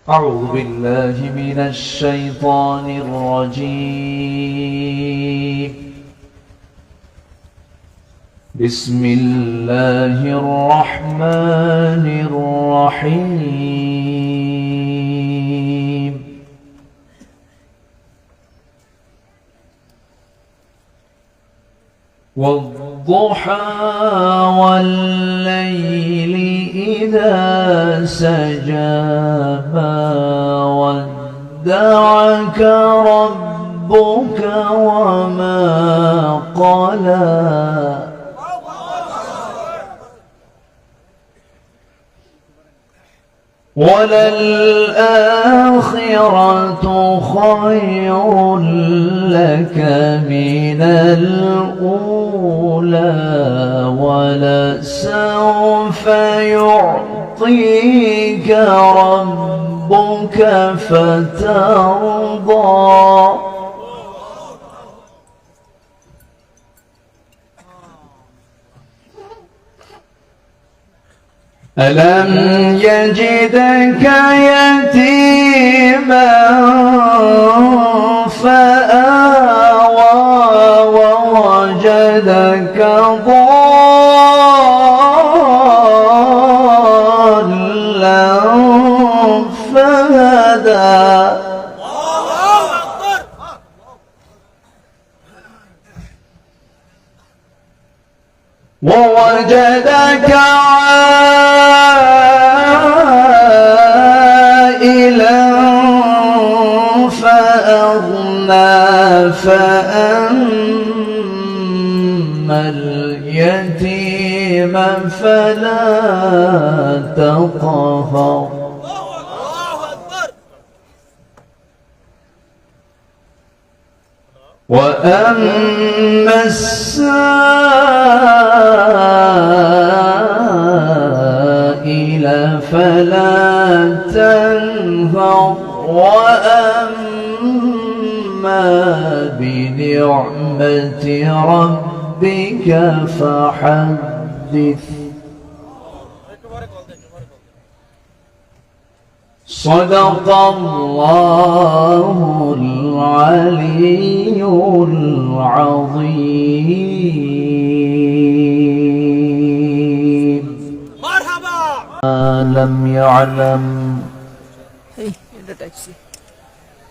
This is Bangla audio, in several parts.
أعوذ بالله من الشيطان الرجيم. بسم الله الرحمن الرحيم. والضحى والليل إذا سجى ما ودعك ربك وما قلى وللآخرة خير لك من الأولى ولسوف يعطيك ربك فترضى. ألم يجدك يتيما فآوى ووجدك ضالا فهدى ووجدك عائلا فأغنى فأما اليتيم فلا تقهر وأما السائل فلا تنهر وأما بنعمة ربك فحدث. صدق الله العلي العظيم. مرحبا. لم يعلم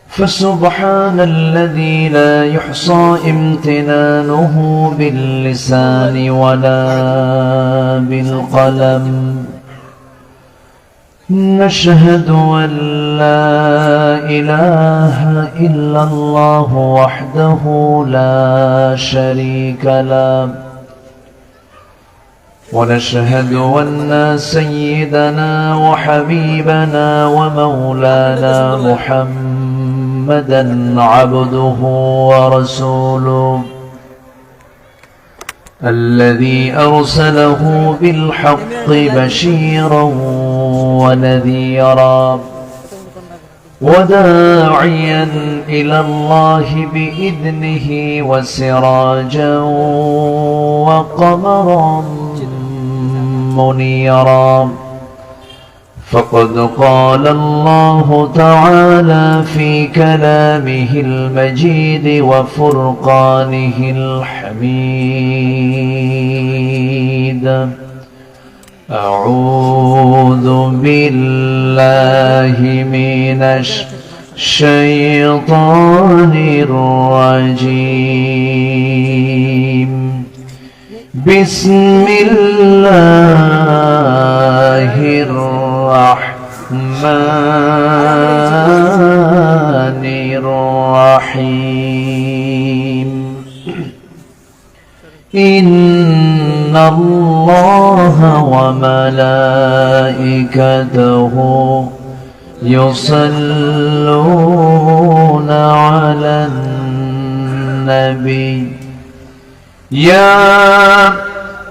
فسبحان الذي لا يحصى امتنانه باللسان ولا بالقلم. نشهد أن لا إله إلا الله وحده لا شريك له ونشهد أن سيدنا وحبيبنا ومولانا محمدا عبده ورسوله الذي أرسله بالحق بشيرا ونذيرا وداعيا إلى الله بإذنه وسراجا وقمرا منيرا. فقد قال الله تعالى في كلامه المجيد وفرقانه الحميد: أعوذ بالله من الشيطان الرجيم. بسم الله الرحمن الرحيم. إن الله وملائكته يصلون على النبي يا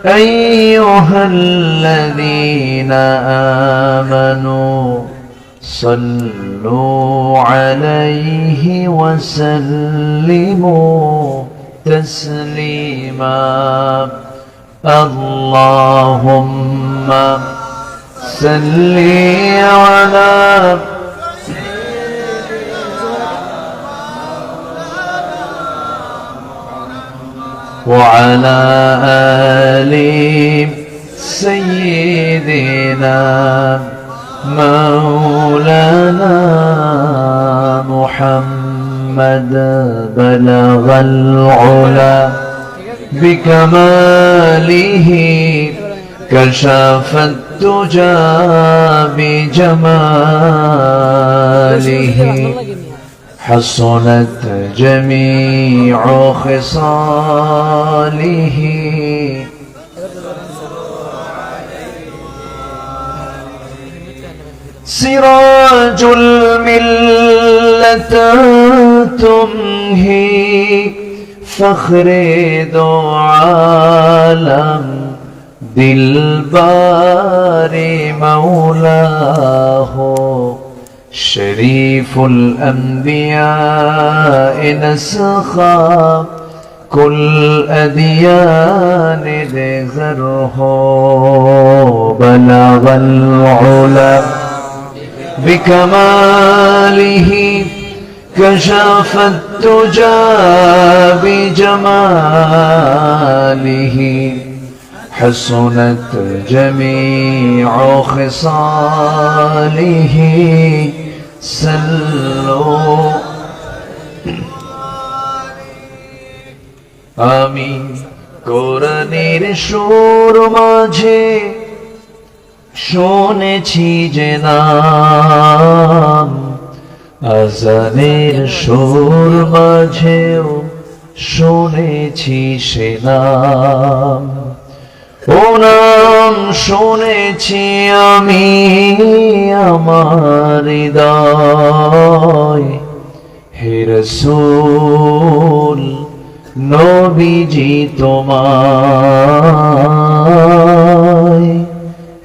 أيها الذين آمنوا صلوا عليه وسلموا تسليما. اللهم صل على وعلى آل سيدنا مولانا محمد بلغ العلا بكماله كشف الدجى بجماله حسنت جميع خصاله سراج الملة تمهي فخر دو عالم دلبار مولاه شريف الأنبياء نسخا كل أديان ذره بلغ العلا بكماله كشف الدجى بجماله حسنت جميع خصاله سلوا آمين কোরআনের সুর মাঝে শুনেছি যে নাম আজানের সুর মাঝেও শুনেছি সে নাম ও নাম শুনেছি আমি আমার হৃদয় হে রাসূল নবীজি তোমায়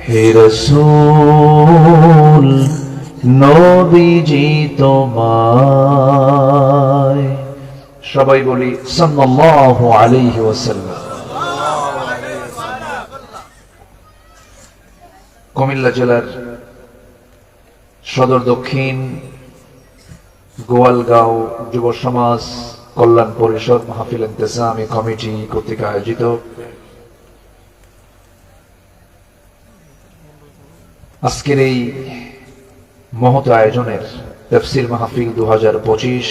হে রাসূল নবীজি তোমায় সবাই বলি সাল্লাল্লাহু আলাইহি ওয়াসাল্লাম। কুমিল্লা জেলার সদর দক্ষিণ গোয়ালগাঁও যুব সমাজ কল্যাণ পরিষদ মাহফিল ইন্তেজামি কমিটি কর্তৃক আয়োজিত আজকের এই মহৎ আয়োজনের তাফসীর মাহফিল 2025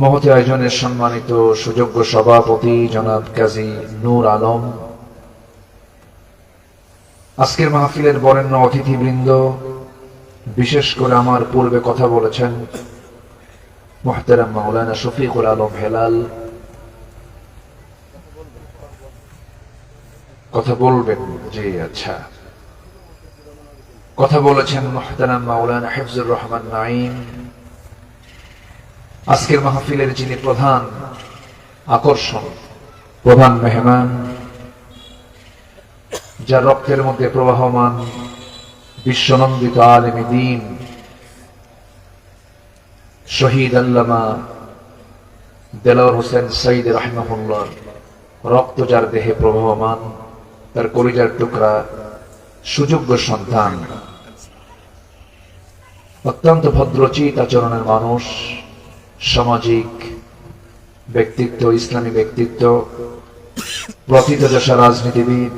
মহৎ আয়োজনের সম্মানিত সুযোগ্য সভাপতি জনাব কাজী নূর আলম, আজকের মাহফিলের বরেণ্য অতিথিবৃন্দ, বিশেষ করে আমার পূর্বে কথা বলেছেন মুহতারাম মাওলানা শফিকুল আলম হেলাল, কথা বলবেন? জি আচ্ছা। কথা বলেছেন মুহতারাম মাওলানা হিফজুর রহমান নাঈম। আজকের মাহফিলের যিনি প্রধান আকর্ষণ, প্রধান মেহমান, যার রক্তের মধ্যে প্রবাহমান বিশ্বনন্দিত আলেমে দ্বীন শহীদ আল্লামা দেলোয়ার হোসেন সঈদ রাহিমাহুল্লাহ রক্ত যার দেহে প্রবাহমান, তার কলিজার টুকরা সুযোগ্য সন্তান, অত্যন্ত ভদ্রচিত আচরণের মানুষ, সামাজিক ব্যক্তিত্ব, ইসলামী ব্যক্তিত্ব, প্রথিতযশা রাজনীতিবিদ,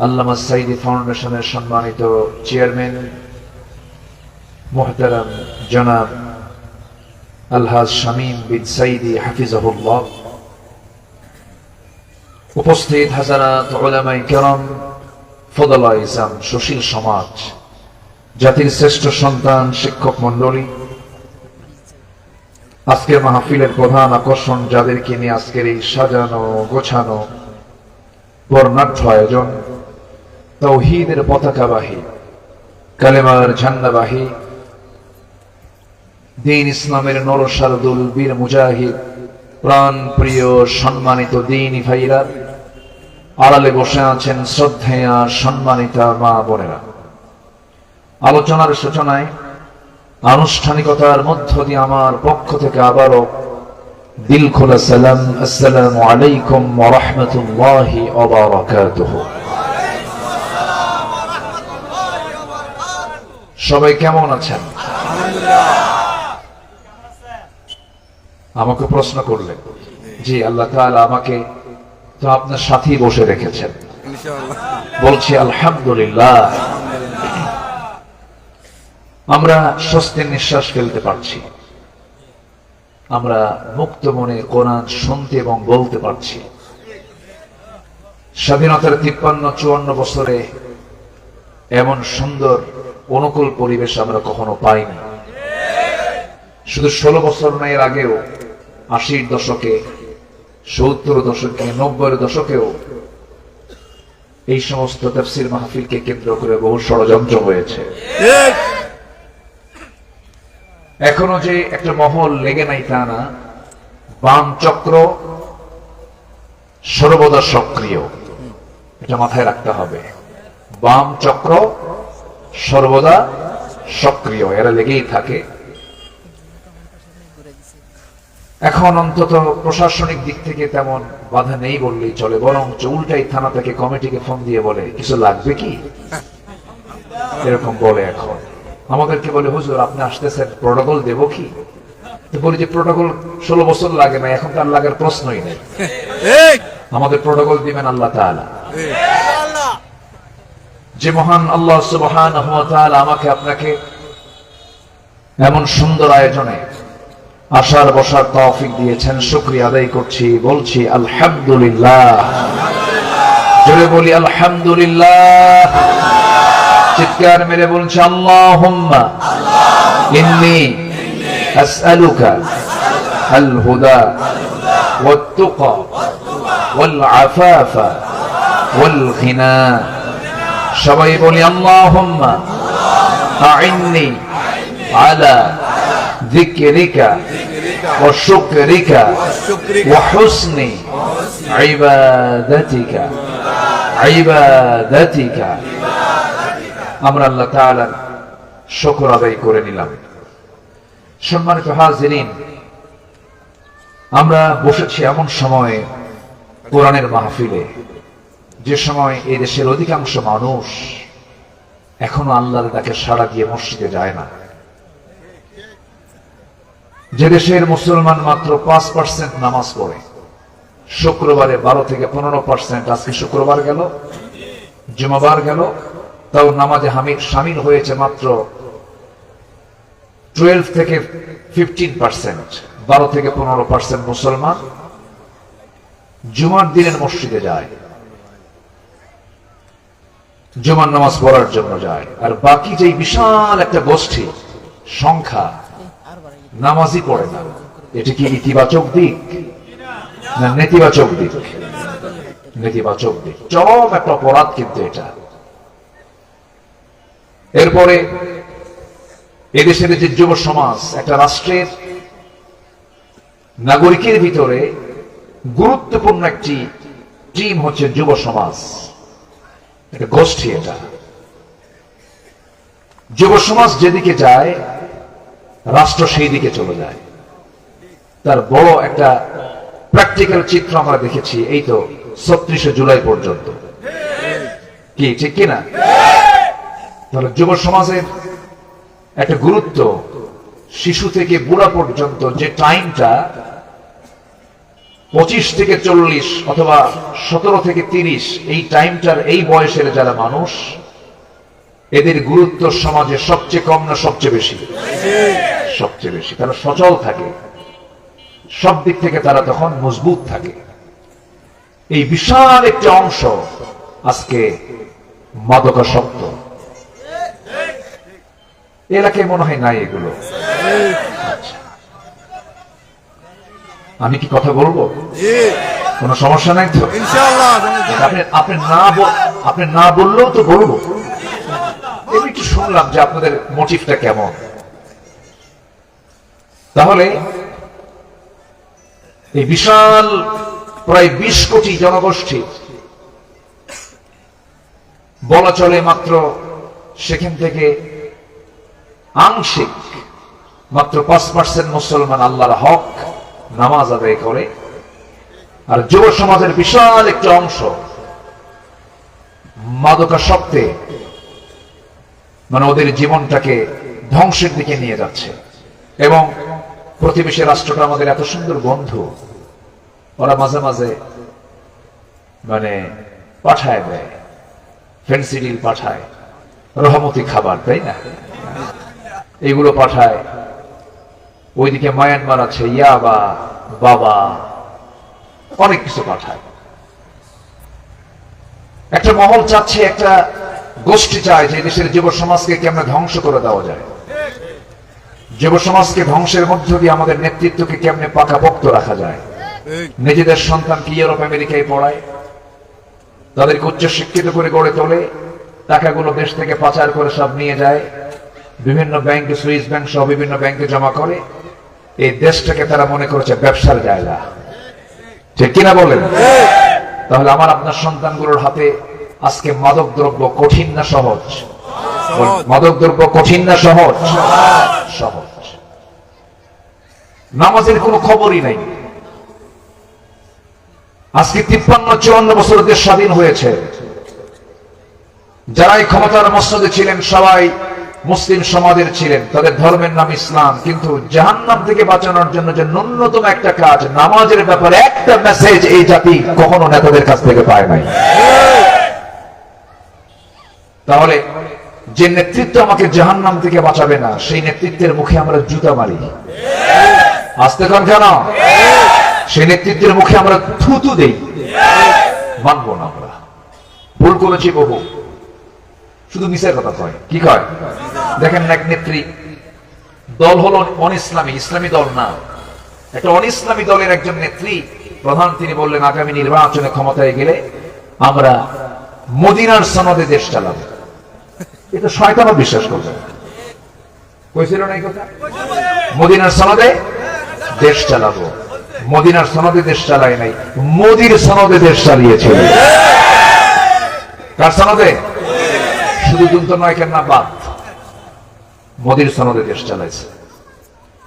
আল্লামা সাঈদী ফাউন্ডেশনের সম্মানিত চেয়ারম্যান মুহতারাম জনাব আলহাজ শামীম বিন সাঈদী হাফিজাহুল্লাহ, উপস্থিত হাজারাত উলামায়ে কেরাম, ফদলা ইসলাম, সুশীল সমাজ, জাতির শ্রেষ্ঠ সন্তান, শিক্ষক মন্ডলী, আজকের মাহফিলের প্রধান আকর্ষণ যাদেরকে নিয়ে আজকের এই সাজানো গোছানো বর্ণাঢ্য আয়োজন, তাওহীদের পতাকাবাহী, কালেমার ঝান্ডাবাহী, দ্বীন ইসলামের নরসারদুল বীর মুজাহিদ, প্রাণ প্রিয় সম্মানিত দ্বীনী ভাইরা, আড়ালে বসে আছেন শ্রদ্ধেয়া সম্মানিতা মা বোনেরা। আলোচনার সূচনায় আনুষ্ঠানিকতার মধ্য দিয়ে আমার পক্ষ থেকে আবারও দিল খোলা সালাম, আসসালামু আলাইকুম ওয়া রাহমাতুল্লাহি ওয়া বারাকাতুহু। সবাই কেমন আছেন? আমাকে প্রশ্ন করলেন, জি, আল্লাহ তাআলা আমাকে তো আপনার সাথেই বসে রেখেছেন, ইনশাআল্লাহ। বলছি আলহামদুলিল্লাহ। আমরা স্বস্তির নিঃশ্বাস ফেলতে পারছি, আমরা মুক্ত মনে কোরআন শুনতে এবং বলতে পারছি। স্বাধীনতার 53-54 বছরে এমন সুন্দর অনুকূল পরিবেশ আমরা কখনো পাইনি। শুধু 16 বছর না, এর আগেও 80-র দশকে, 70-র দশকে, 90-র দশকেও এই সমস্ত তাফসীর মাহফিলকে কেন্দ্র করে বহু ষড়যন্ত্র হয়েছে। এখনো যে একটা মহল লেগে নাই তা না, বাম চক্র সর্বদা সক্রিয়, এটা মাথায় রাখতে হবে। বাম চক্র সর্বদা সক্রিয়, এরা লেগেই থাকে। এখন অন্তত প্রশাসনিক দিক থেকে তেমন বাধা নেই বললেই চলে, বরং উল্টাই থানা থেকে কমিটিকে ফোন দিয়ে বলে কিছু লাগবে কি, এরকম বলে। এখন আমাদেরকে বলে হুজুর আপনি আসতেছেন, প্রোটোকল দেব কি? তো বলি যে প্রোটোকল 16 বছর লাগে না, এখন তার লাগার প্রশ্নই নেই। আমাদের প্রোটোকল দিবেন আল্লাহ তাআলা। যে মহান আল্লাহ সুবহানাহু ওয়া তাআলা আমাকে আপনাকে এমন সুন্দর আয়োজনে আসার বসার তৌফিক দিয়েছেন, শুকরিয়া আদায় করছি, বলছি আলহামদুলিল্লাহ। জোরে বলি আলহামদুলিল্লাহ, চিৎকার মেরে বলছি আল্লাহুম্মা ইন্নী আসআলুকা আল হুদা ওয়াত তুকা ওয়াল আফাফা ওয়াল গিনা। সবাই বলি আল্লাহুম্মা আইন্নি আলা যিকরিকা ওয়া শুকরিকা ওয়া হুসনি ইবাদাতিকা। আমরা আল্লাহ তাআলার শুকর আদায় করে নিলাম। সম্মানিত হাজিরিন, আমরা বসেছি এমন সময়ে কোরআনের মাহফিলে, যে সময় এই দেশের অধিকাংশ মানুষ এখনো আল্লাহর ডাকে সাড়া দিয়ে মসজিদে যায় না। যে দেশের মুসলমান মাত্র 5% নামাজ পড়ে, শুক্রবারে 12 থেকে 15%, আজকে শুক্রবার গেল, জুমাবার গেল, তাও নামাজে শামিল হয়েছে মাত্র 12 থেকে 15%। 12 থেকে 15% মুসলমান জুমার দিনের মসজিদে যায়, জুমার নামাজ পড়ার জন্য যায়। আর বাকি যে বিশাল একটা গোষ্ঠী সংখ্যা নামাজই পড়ে না। এটা কি ইতিবাচক দিক না নেতিবাচক দিক? নেতিবাচক দিক, চরম একটা অপরাধ কিন্তু এটা। এরপরে এদেশের যে যুব সমাজ, একটা রাষ্ট্রের নাগরিকের ভিতরে গুরুত্বপূর্ণ একটি টিম হচ্ছে যুব সমাজ, একটা গোষ্ঠী। এটা যুব সমাজ যেদিকে যায়, রাষ্ট্র সেই দিকে চলে যায়। তার বড় একটা প্র্যাকটিক্যাল চিত্র আমরা দেখেছি এই তো 36শে জুলাই পর্যন্ত। কি ঠিক কিনা? তাহলে যুব সমাজের একটা গুরুত্ব, শিশু থেকে বুড়া পর্যন্ত যে টাইমটা 25 থেকে 40 অথবা 17 থেকে 30, এই টাইমটার এই বয়সের যারা মানুষ, এদের গুরুত্ব সমাজে সবচেয়ে কম না সবচেয়ে বেশি? সবচেয়ে বেশি। তারা সচল থাকে, সব দিক থেকে তারা তখন মজবুত থাকে। এই বিশাল একটি অংশ আজকে মাদকাসক্ত। এলাকায় মনে হয় নাই এগুলো। আচ্ছা, আমি কি কথা বলবো? কোনো সমস্যা নাই তো? আপনি না বললেও তো বলবো। আমি একটু শুনলাম যে আপনাদের মোটিভটা কেমন। তাহলে এই বিশাল প্রায় 20 কোটি জনগোষ্ঠী, বলা চলে মাত্র সেখান থেকে আংশিক মাত্র 5% মুসলমান আল্লাহর হক নামাজ আদায় করে। আর যুব সমাজের বিশাল একটা অংশ মাদকাসক্তে, মানে ওদের জীবনটাকে ধ্বংসের দিকে নিয়ে যাচ্ছে। এবং প্রতিবেশী রাষ্ট্রটা আমাদের এত সুন্দর বন্ধু, ওরা মাঝে মাঝে মানে পাঠায় দেয়, ফেন্সিডিল পাঠায়, রহমতি খাবার, তাই না? এগুলো পাঠায়। ওইদিকে মায়ানমার আছে, ইয়াবা, বাবা, অনেক কিছু পাঠায়। একটা মহল চাচ্ছে, একটা গোষ্ঠী চায় যে দেশের যুব সমাজকে কেমনে ধ্বংস করে দেওয়া যায়, যুব সমাজকে ধ্বংসের মধ্য দিয়ে আমাদের নেতৃত্বকে কেমনে পাকাপোক্ত রাখা যায়। নিজেদের সন্তানকে ইউরোপ আমেরিকায় পড়ায়, তাদেরকে উচ্চ শিক্ষিত করে গড়ে তোলে, টাকাগুলো দেশ থেকে পাচার করে সব নিয়ে যায়, বিভিন্ন ব্যাংকে, সুইস ব্যাংক সহ বিভিন্ন ব্যাংকে জমা করে। এই দেশটাকে তারা মনে করেছে ব্যবসার জায়গা, ঠিক কিনা বলেন? তাহলে আমার আপনার সন্তানগুলোর হাতে আজকে মাদক দ্রব্য কঠিন না সহজ? মাদক দ্রব্য কঠিন না সহজ? সহজ। নামাজের কোনো খবরই নাই। আজকে 53-54 বছর দেশ স্বাধীন হয়েছে। যারাই ক্ষমতার মসনদে ছিলেন সবাই মুসলিম সমাজের ছিলেন, তাদের ধর্মের নাম ইসলাম, কিন্তু জাহান্নাম থেকে বাঁচানোর জন্য যে ন্যূনতম একটা কাজ, নামাজের ব্যাপারে একটা মেসেজ এই জাতি কখনো নেতাদের কাছ থেকে পায় নাই। তাহলে যে নেতৃত্ব আমাকে জাহান্নাম থেকে বাঁচাবে না, সেই নেতৃত্বের মুখে আমরা জুতা মারি। আসতে কন কেন? সেই নেতৃত্বের মুখে আমরা থুতু দেই। মানব না আমরা। ভুল করেছি বহু, শুধু মিছের কথা কয়। কি কয়? দেখেন এক নেত্রী, দল হলো অনিসলামী, ইসলামী দল না, একটা অনিসলামী দলের একজন নেত্রী প্রধান, তিনি বললেন আগামী নির্বাচনে ক্ষমতায় গেলে আমরা মদিনার সনদে দেশ চালাবো। এটা শয়তানও বিশ্বাস করবে না। কইছিল না এই কথা? মদিনার সনদে দেশ চালাবো। মদিনার সনদে দেশ চালায় নাই, মোদির সনদে দেশ চালিয়েছিল। কার সনদে? শুধু দুন্ত নয়, কেন না বাদ, মোদির সনদে দেশ চালাইছে।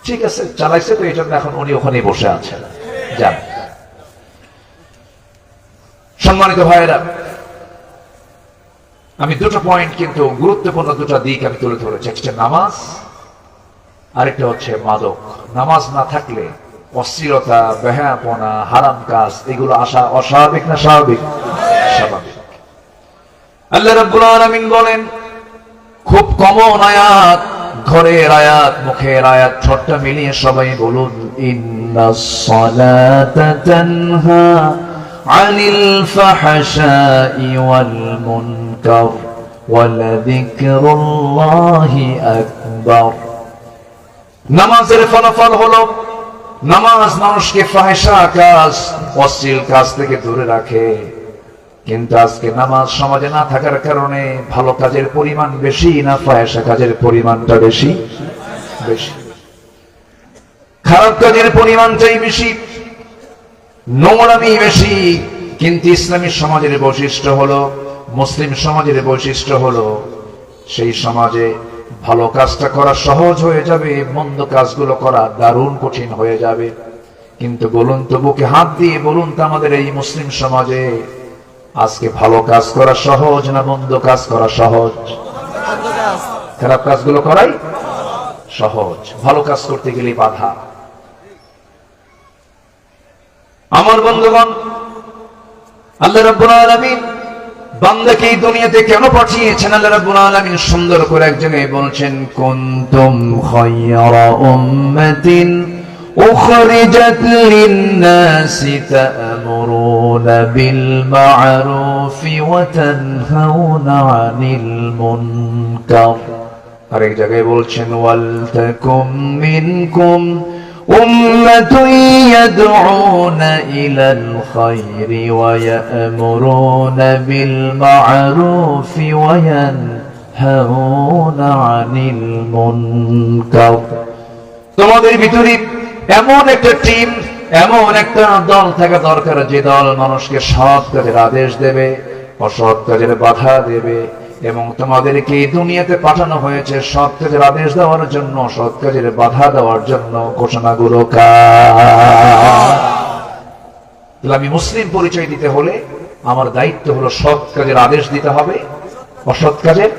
ঠিক আছে, চালাইছে তো, এই জন্য এখন উনি ওখানে বসে আছেন। যান। সম্মানিত ভাইয়েরা, আমি দুটো পয়েন্ট, কিন্তু গুরুত্বপূর্ণ দুটো দিক আমি তুলে ধরেছি। একটা নামাজ, আরেকটা হচ্ছে মাদক। নামাজ না থাকলে অশ্লীলতা, বেহায়াপনা, হারাম কাজ, এগুলো আসা অস্বাভাবিক না স্বাভাবিক? স্বাভাবিক। আল্লাহ রাব্বুল আলামিন বলেন, খুব কমন আয়াত, ঘরের আয়াত, মুখের আয়াত, ঠোঁটটা মিলিয়ে সবাই বলুন, ইন্নাস সালাতা তানহা আনিল ফাহশাই ওয়াল মুনকার ওয়ালাযিকরুল্লাহি আকবার। নামাজের ফলাফল হলো, নামাজ মানুষকে ফাহিশা কাজ, অশ্লীল কাজ থেকে দূরে রাখে। কিন্তু আজকে নামাজ সমাজে না থাকার কারণে ভালো কাজের পরিমাণ বেশি না ফাহিশা কাজের পরিমাণটা বেশি? বেশি। খারাপ কাজের পরিমাণটাই বেশি, নোংরামি বেশি। কিন্তু ইসলামী সমাজের বৈশিষ্ট্য হলো, মুসলিম সমাজের বৈশিষ্ট্য হলো, সেই সমাজে ভালো কাজটা করা সহজ হয়ে যাবে, মন্দ কাজগুলো করা দারুণ কঠিন হয়ে যাবে। কিন্তু বলুন তো, বুকে হাত দিয়ে বলুন তো, আমাদের এই মুসলিম সমাজে আজকে ভালো কাজ করা সহজ না মন্দ কাজ করা সহজ? খারাপ কাজগুলো করাই সহজ, ভালো কাজ করতে গেলে বাধা। আমার বন্ধুগণ, আল্লাহ রাব্বুল আলামিন বান্দাকে এই দুনিয়াতে কেন পাঠিয়েছেন? আল্লাহ রাব্বুল আলামিন সুন্দর করে এক জায়গায় বলছেন, কুনতুম খায়রা উম্মাতিন উখরিজাত লিন-নাসি তা'মুরুনা বিল মা'রুফি ওয়া তানহাউনা আনিল মুনকার। আরেক জায়গায় বলছেন, ওয়াল তাকুম মিনকুম উম্মাতুন ইয়াদউনা ইলাল খায়রি ওয়া ইয়া'মুরুনা বিল মা'রুফি ওয়া ইয়ানহাউনা আনিল মুনকার। তোমাদের ভিতরে এমন একটা টিম, এমন একটা দল থাকা দরকার, যে দল মানুষকে সৎ কাজের আদেশ দেবে, অসৎ কাজের বাধা দেবে। এবং তোমাদেরকে এই দুনিয়াতে পাঠানো হয়েছে সৎ কাজের আদেশ দেওয়ার জন্য, সৎ কাজের বাধা দেওয়ার জন্য। ঘোষণাগুলো কার? আমি মুসলিম পরিচয় দিতে হলে আমার দায়িত্ব হলো সৎ কাজের আদেশ দিতে হবে, অসৎ কাজের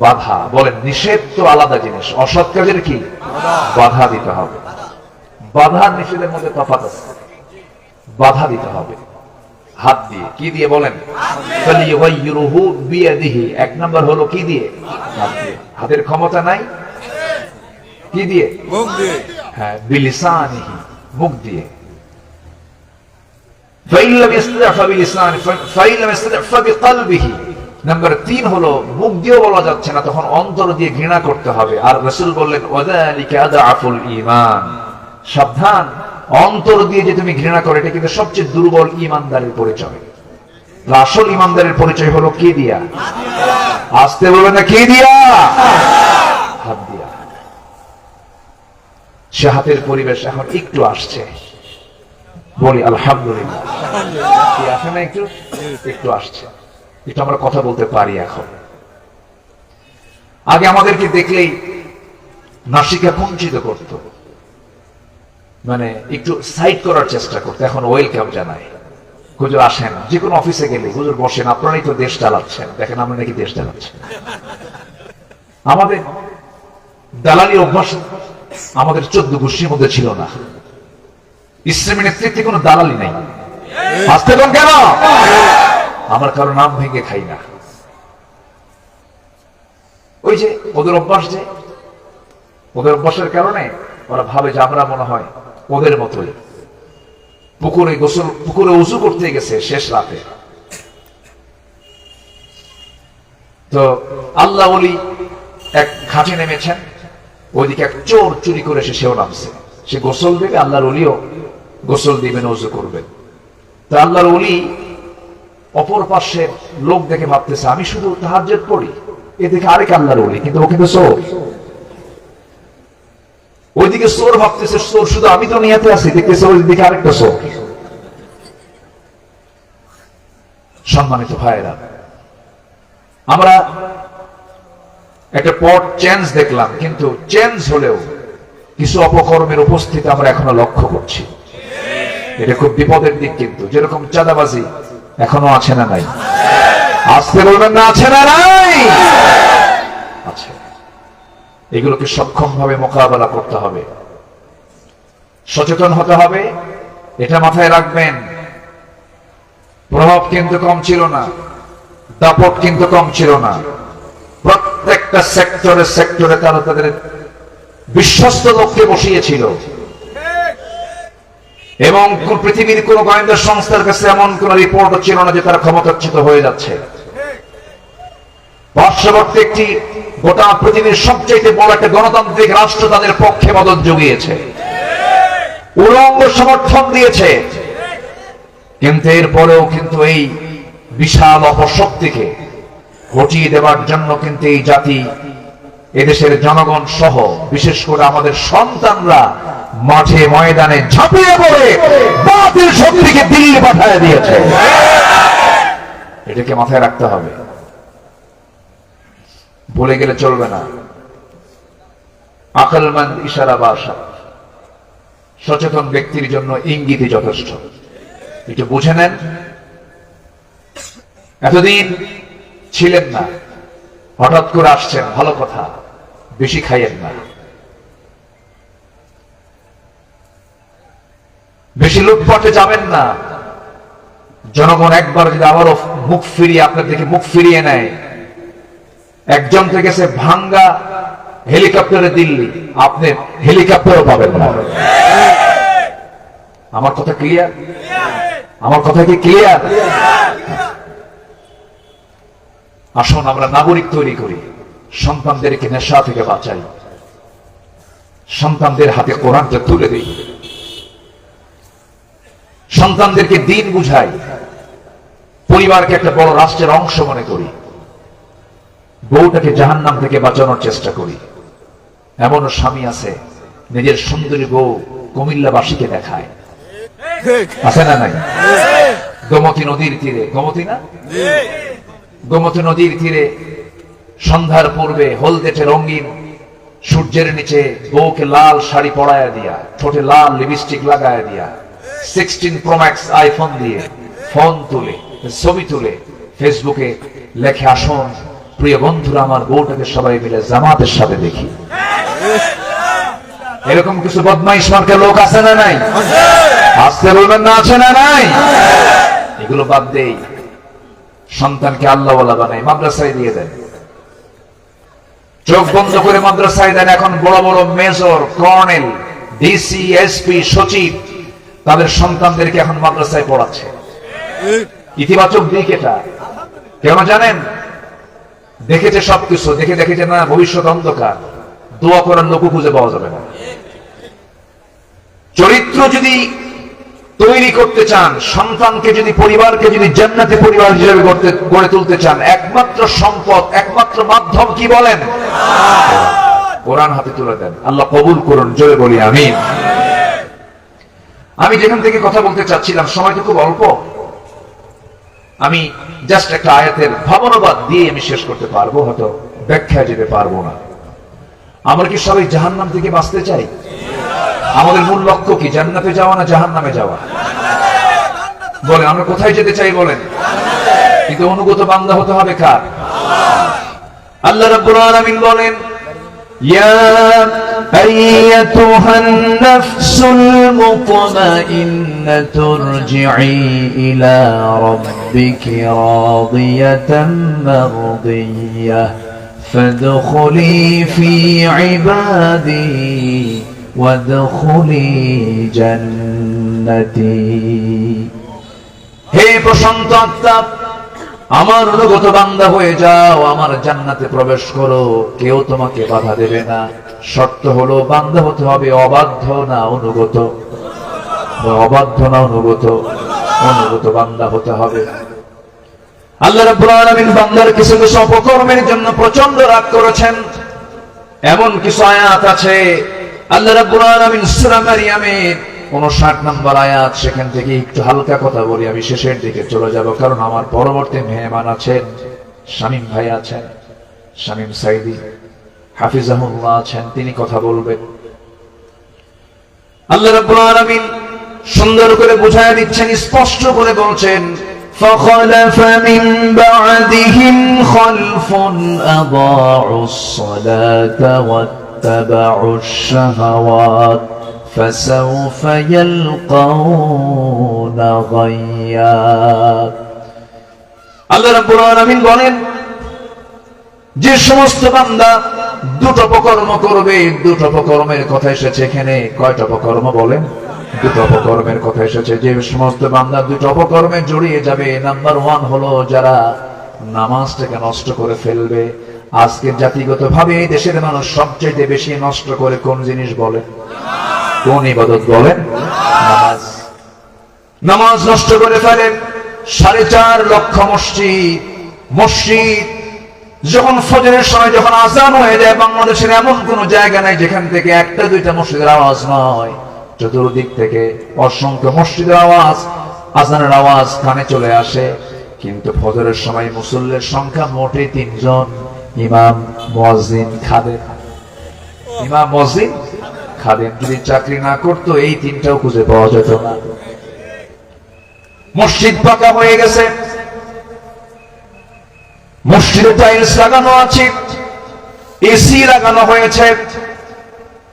বাধা। বলেন, নিষেধ তো আলাদা জিনিস, অসৎ কাজের কি বাধা দিতে হবে। বাধা নিষেধের মধ্যে তফাৎ আছে। বাধা দিতে হবে হাত দিয়ে। কি দিয়ে বলেন? ফালিয়ুগাইয়িরুহু বিয়াদিহি। এক নাম্বার হলো কি দিয়ে? হাত দিয়ে। হাতের ক্ষমতা নাই, কি দিয়ে? মুখ দিয়ে। হ্যাঁ, বিলিসানিহি, মুখ দিয়ে। ফাইন লাম ইসতাতি' ফাবিলিসানি ফাইন লাম ইসতাতি' ফাবিকলবিহি। নাম্বার 3 হলো মুখ দিয়ে বলা যাচ্ছে না, তখন অন্তর দিয়ে ঘৃণা করতে হবে। আর রাসূল বললেন ওয়াযালিকা আদআফুল ঈমান। সাবধান, অন্তর দিয়ে যে তুমি ঘৃণা করো এটা কিন্তু সবচেয়ে দুর্বল ঈমানদারের পরিচয়। আসল ঈমানদারের পরিচয় হলো কি দিয়া? আসতে বলবেন না, কি দিয়া? হাত দিয়া। সে হাতের পরিবেশ এখন একটু আসছে, বলি আলহামদুলিল্লাহ। কি আসে না? একটু একটু আসছে, একটু আমরা কথা বলতে পারি এখন। আগে আমাদেরকে দেখলেই নাসিকা কুঞ্চিত করত, মানে একটু সাইড করার চেষ্টা করতে। এখন ওয়েলকাম জানাই, হুজুর আসেন। যে কোনো অফিসে গেলে হুজুর বসেন, আপনারাই তো দেশ চালাচ্ছেন, দেখেন আমরা নাকি দেশ চালাচ্ছেন। আমাদের দালালি অভ্যাস আমাদের 14 গোষ্ঠীর মধ্যে ছিল না। ইসলামী নেতৃত্বে কোনো দালালি নাই। আসতে কোন কেন? আমার কারো নাম ভেঙে খাই না। ওই যে ওদের অভ্যাস, যে ওদের অভ্যাসের কারণে ওরা ভাবে যে আমরা মনে হয় ওদের মতোই। পুকুরে উজু করতে গেছে শেষ রাতে, তো আল্লাহ ওলি এক ঘাটে নেমেছেন, ওইদিকে এক চোর চুরি করে সেও নামছে। সে গোসল দেবে, আল্লাহর ওলিও গোসল দিবেন, উজু করবেন। তো আল্লাহর ওলি অপর পাশের লোক দেখে ভাবতেছে আমি শুধু তাহাজ্জুদ পড়ি, এদিকে আরেক আল্লাহর ওলি, কিন্তু ও কিন্তু চোর। ওইদিকে চোর ভাবতেছে চোর শুধু আমি তো নিয়াতে আছি, দেখতেছে ওইদিকে আরেকটা চোর। সম্মানিত ভাইয়েরা, আমরা একটা পট চেঞ্জ দেখলাম, কিন্তু চেঞ্জ হলেও কিছু অপকর্মের উপস্থিতি আমরা এখনো লক্ষ্য করছি। এটা খুব বিপদের দিক। কিন্তু যেরকম চাঁদাবাজি এখনো আছে না নাই? আসতে বলবেন না, আছে না নাই? আছে। এগুলোকে সক্ষম ভাবে মোকাবেলা করতে হবে, সচেতন হতে হবে। এটা মাথায় রাখবেন, প্রভাব কিন্তু কম ছিল না, দাপট কিন্তু কম ছিল না। প্রত্যেকটা সেক্টরে তারা তাদের বিশ্বস্ত লোককে বসিয়েছিল, এবং পৃথিবীর কোন গোয়েন্দা সংস্থার কাছে এমন কোন রিপোর্ট ছিল না যে তারা ক্ষমতাচ্যুত হয়ে যাচ্ছে। পার্শ্ববর্তী একটি গোটা পৃথিবীর সবচেয়ে বড় একটা গণতান্ত্রিক রাষ্ট্র তাদের পক্ষে মদত জুগিয়েছে, উলঙ্গ সমর্থন দিয়েছে। কিন্তু এরপরেও কিন্তু এই বিশাল অপশক্তিকে হটিয়ে দেওয়ার জন্য কিন্তু এই জাতি, এদেশের জনগণ সহ বিশেষ করে আমাদের সন্তানরা মাঠে ময়দানে ঝাঁপিয়ে পড়ে বাতিল শক্তিকে দিল্লি পাঠিয়ে দিয়েছে। এটাকে মাথায় রাখতে হবে, ভুলে গেলে চলবে না। আকলমন্দ ইশারা ভাষা, সচেতন ব্যক্তির জন্য ইঙ্গিতই যথেষ্ট। একটু বুঝে নেন। এতদিন ছিলেন না, হঠাৎ করে আসছেন, ভালো কথা, বেশি খাইয়েন না, বেশি লুটপাটে যাবেন না। জনগণ একবার যদি আবারও মুখ ফিরিয়ে আপনার দিকে মুখ ফিরিয়ে নেয়, একজন থেকে সে ভাঙ্গা হেলিকপ্টারে দিল্লি, আপনি হেলিকপ্টারও পাবেন না। আমার কথা ক্লিয়ার? আমার কথা কি ক্লিয়ার? আসুন আমরা নাগরিক তৈরি করি, সন্তানদেরকে নেশা থেকে বাঁচাই, সন্তানদের হাতে কোরআনটা তুলে দিই, সন্তানদেরকে দিন বুঝাই, পরিবারকে একটা বড় রাষ্ট্রের অংশ মনে করি, বউটাকে জাহান্নাম থেকে বাঁচানোর চেষ্টা করি। এমনও স্বামী আছে নিজের সুন্দরী বউ কুমিল্লাবাসীকে দেখায়, আছে না নাই? গোমতী নদীর তীরে, গোমতী না, গোমতী নদীর তীরে সন্ধ্যার পূর্বে হলদেটে রঙিন সূর্যের নিচে বউকে লাল শাড়ি পরায়া দিয়া, ঠোঁটে লাল লিপস্টিক লাগায়া দিয়া, 16 Pro Max আইফোন দিয়ে ফোন তুলে ছবি তুলে ফেসবুকে লেখে, আসুন প্রিয় বন্ধুরা আমার বউটাকে সবাই মিলে জামাতের সাথে দেখি। এরকম কিছু বদমাইশ মার্কা লোক আছে না নাই? আসতে বলবেন না, আছে না নাই? এগুলো বাদ দেই, সন্তানকে আল্লাহওয়ালা বানাই, মাদ্রাসায় দিয়ে দেন, চোখ বন্ধ করে মাদ্রাসায় দেন। এখন বড় বড় মেজর, কর্নেল, ডিসি, এসপি, সচিব তাদের সন্তানদেরকে এখন মাদ্রাসায় পড়াচ্ছে। ইতিবাচক দিক এটা। কেন জানেন? দেখেছে সবকিছু, দেখেছে না ভবিষ্যৎ অন্ধকার, দোয়া করার লোক খুঁজে পাওয়া যাবে না। চরিত্র যদি তৈরি করতে চান, সন্তানকে যদি, পরিবারকে যদি জান্নাতি পরিবার হিসেবে গড়ে তুলতে চান, একমাত্র সম্পদ, একমাত্র মাধ্যম কি বলেন? কোরআন হাতে তুলে দেন। আল্লাহ কবুল করুন, জোরে বলি আমিন। আমি যেখান থেকে কথা বলতে চাচ্ছিলাম, সময় তো খুব অল্প, আমি জাস্ট একটা আয়াতের ভাবনাবাদ দিয়ে আমি শেষ করতে পারবো, হয়তো ব্যাখ্যায় যেতে পারবো না। আমরা কি সবাই জাহান্নাম থেকে বাঁচতে চাই? আমাদের মূল লক্ষ্য কি? জান্নাতে যাওয়া না জাহান্নামে যাওয়া? বলেন, আমরা কোথায় যেতে চাই বলেন? কিন্তু অনুগত বান্দা হতে হবে কার? আল্লাহ রাব্বুল আলামিন বলেন, ইয়া আইয়াতুহান নাফসুল মুতমাইন্নাতু ইরজিই ইলা রাব্বিকি রাদিয়াতাম মারদিয়াহ ফাদখুলি ফি ইবাদি ওয়াদখুলি জান্নাতি। হে প্রশান্ত আত্মা, আমার অনুগত বান্দা হয়ে যাও, আমার জান্নাতে প্রবেশ করো, কেউ তোমাকে বাধা দেবে না। শর্ত হলো বান্দা হতে হবে অবাধ্য না অনুগত, অবাধ্য না অনুগত, অনুগত বান্দা হতে হবে। আল্লাহ রাব্বুল আলামিন বান্দার কিছু কিছু অপকর্মের জন্য প্রচন্ড রাগ করেছেন। এমন কিছু আয়াত আছে, আল্লাহ রাব্বুল আলামিন সূরা মারইয়ামের 59 নম্বর আয়াত, সেখান থেকে একটু হালকা কথা বলি, আমি শেষের দিকে চলে যাব, কারণ আমার পরবর্তী মেহমান আছেন, শামীম ভাই আছেন, শামীম সাইদি হাফিজাহুল্লাহ আছেন, তিনি কথা বলবেন। আল্লাহ রাব্বুল আলামিন সুন্দর করে বুঝায় দিচ্ছেন, স্পষ্ট করে বলছেন, فخلف من بعدهم خلف أضاعوا الصلاة واتبعوا الشهوات فسوف يلقون غيا। আল্লাহ রাব্বুল আলামিন বলেন, যে সমস্ত বান্দা দুটো অপকর্ম করবে, দুটো অপকর্মের কথা এসেছে এখানে। কয়টা অপকর্ম বলেন? দুটো অপকর্মের কথা এসেছে। যে সমস্ত বান্দা দুটো অপকর্মে জড়িয়ে যাবে, নাম্বার 1 হলো যারা নামাজটাকে নষ্ট করে ফেলবে। আজকে জাতিগত ভাবে এই দেশের মানুষ সবচেয়ে বেশি নষ্ট করে কোন জিনিস বলে? কোন ইবাদত বলেন? নামাজ। নামাজ নষ্ট করে ফেলেন। 4.5 লক্ষ মসজিদ যখন ফজরের সময় যখন আযান হয়ে যায়, বাংলাদেশের এমন কোন জায়গা নাই যেখান থেকে একটা দুইটা মসজিদের আওয়াজ নয়। চতুর্দিক থেকে অসংখ্য মসজিদের আওয়াজ, আযানের আওয়াজ কানে চলে আসে। কিন্তু ফজরের সময় মুসল্লির সংখ্যা মোটে 3 জন, ইমাম, মুয়াজ্জিন, খাদেম। ইমাম, মুয়াজ্জিন, খাদেম যদি চাকরি না করতো এই 3টাও খুঁজে পাওয়া যেত না। মসজিদ পাকা হয়ে গেছে, মসজিদে টাইলস লাগানো আছে, এসি লাগানো হয়েছে,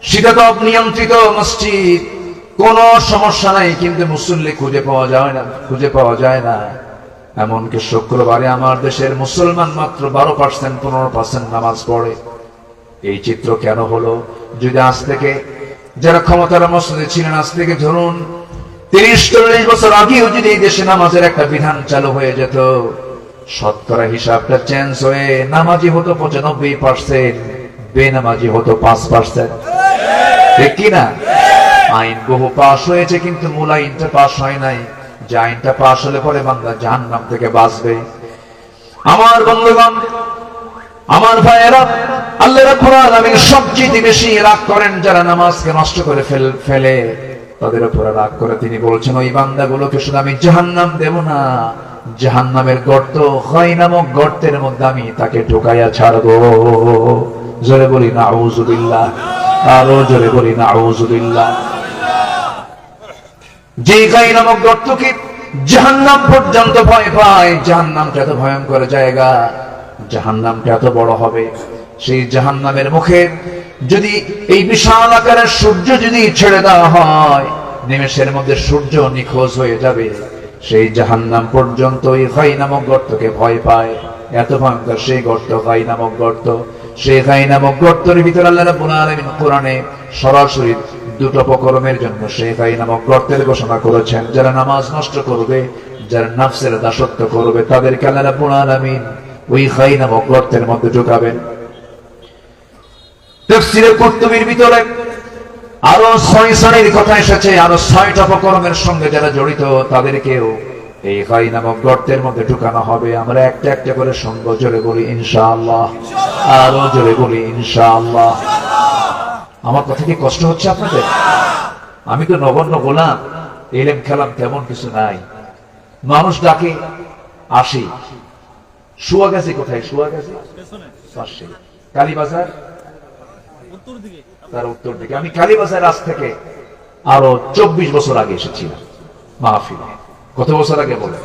শীতাতপ নিয়ন্ত্রিত মসজিদ, কোন সমস্যা নাই, কিন্তু মুসল্লি খুঁজে পাওয়া যায় না। এমনকি শুক্রবারে আমার দেশের মুসলমান মাত্র 12% 15% নামাজ পড়ে। এই চিত্র কেন হলো? যদি আজ থেকে, যারা ক্ষমতার মসজিদে ছিলেন, আজ থেকে ধরুন 30-40 বছর আগেও যদি এই দেশে নামাজের একটা বিধান চালু হয়ে যেত, শতকরা হিসাবটা চেঞ্জ হয়ে নামাজি হতো 95%, বেনামাজি হতো 5%। ঠিক কিনা? আইন বহু পাশ হয়েছে, কিন্তু মূল আইনটা পাশ হয় নাই। যে আইনটা পাশ হলে পরে বান্দা জাহান্নাম থেকে বাঁচবে। আমার বন্ধুগণ, আমার ভাইয়েরা, আল্লাহ রাব্বুল আলামিন সবচেয়ে বেশি রাগ করেন যারা নামাজকে নষ্ট করে ফেলে, তাদের উপরে রাগ করে তিনি বলছেন, ওই বান্দাগুলোকে শুধু আমি জাহান্নাম দেব না, জাহান্নামের গর্ত হয় নামক গর্তের মধ্যে আমি তাকে ঢুকাইয়া ছাড়বো। জোরে বলি নাউযুবিল্লাহ, আরো জোরে বলি নাউযুবিল্লাহ। যে গাই নামক গর্তকে জাহান্নাম পর্যন্ত ভয় পায়, জাহান্নামটা এত ভয়ঙ্কর জায়গা, জাহান্নামটা এত বড় হবে, সেই জাহান্নামের মুখে যদি এই বিশাল আকারের সূর্য যদি ছেড়ে দেওয়া হয়, নিমেষের মধ্যে সূর্য নিখোঁজ হয়ে যাবে, সেই জাহান্নাম পর্যন্ত এই গাই নামক গর্তকে ভয় পায়। এত ভয়ঙ্কর সেই গর্ত, গাই নামক গর্ত। সেই গাই নামক গর্তের ভিতরে আল্লাহ রাব্বুল আলামিন কোরআনে সরাসরি দুটো উপকরণের জন্য সেই গাই নামক গর্তের ঘোষণা করেছেন। যারা নামাজ নষ্ট করবে, যারা নাফসের দাসত্ব করবে, তাদেরকে আল্লাহ রাব্বুল আলামিন ওই গাই নামক গর্তের মধ্যে ঢুকাবেন। তাফসীরে কুরতুবীর ভিতরে আরো 6 শ্রেণীর কথা এসেছে, আরো 6টা উপকরণের সঙ্গে যারা জড়িত তাদেরকেও এই গাই নামক গর্তের মধ্যে ঢুকানো হবে। আমরা একটা একটা করে শুনবো, জোরে বলি ইনশাআল্লাহ, আরো জোরে বলি ইনশাআল্লাহ। আমার কথা কি কষ্ট হচ্ছে আপনাদের? আমি তো নগণ্য গোলাম, এলেম খেলাম তেমন কিছু নাই। মানুষ ডাকে আসি। সুয়াগাছি কোথায়? সুয়াগাছি পাশে, কালীবাজার তার উত্তর দিকে। আমি কালীবাজার আজ থেকে আরো 24 বছর আগে এসেছিলাম মাহফিলে। কত বছর আগে বলে?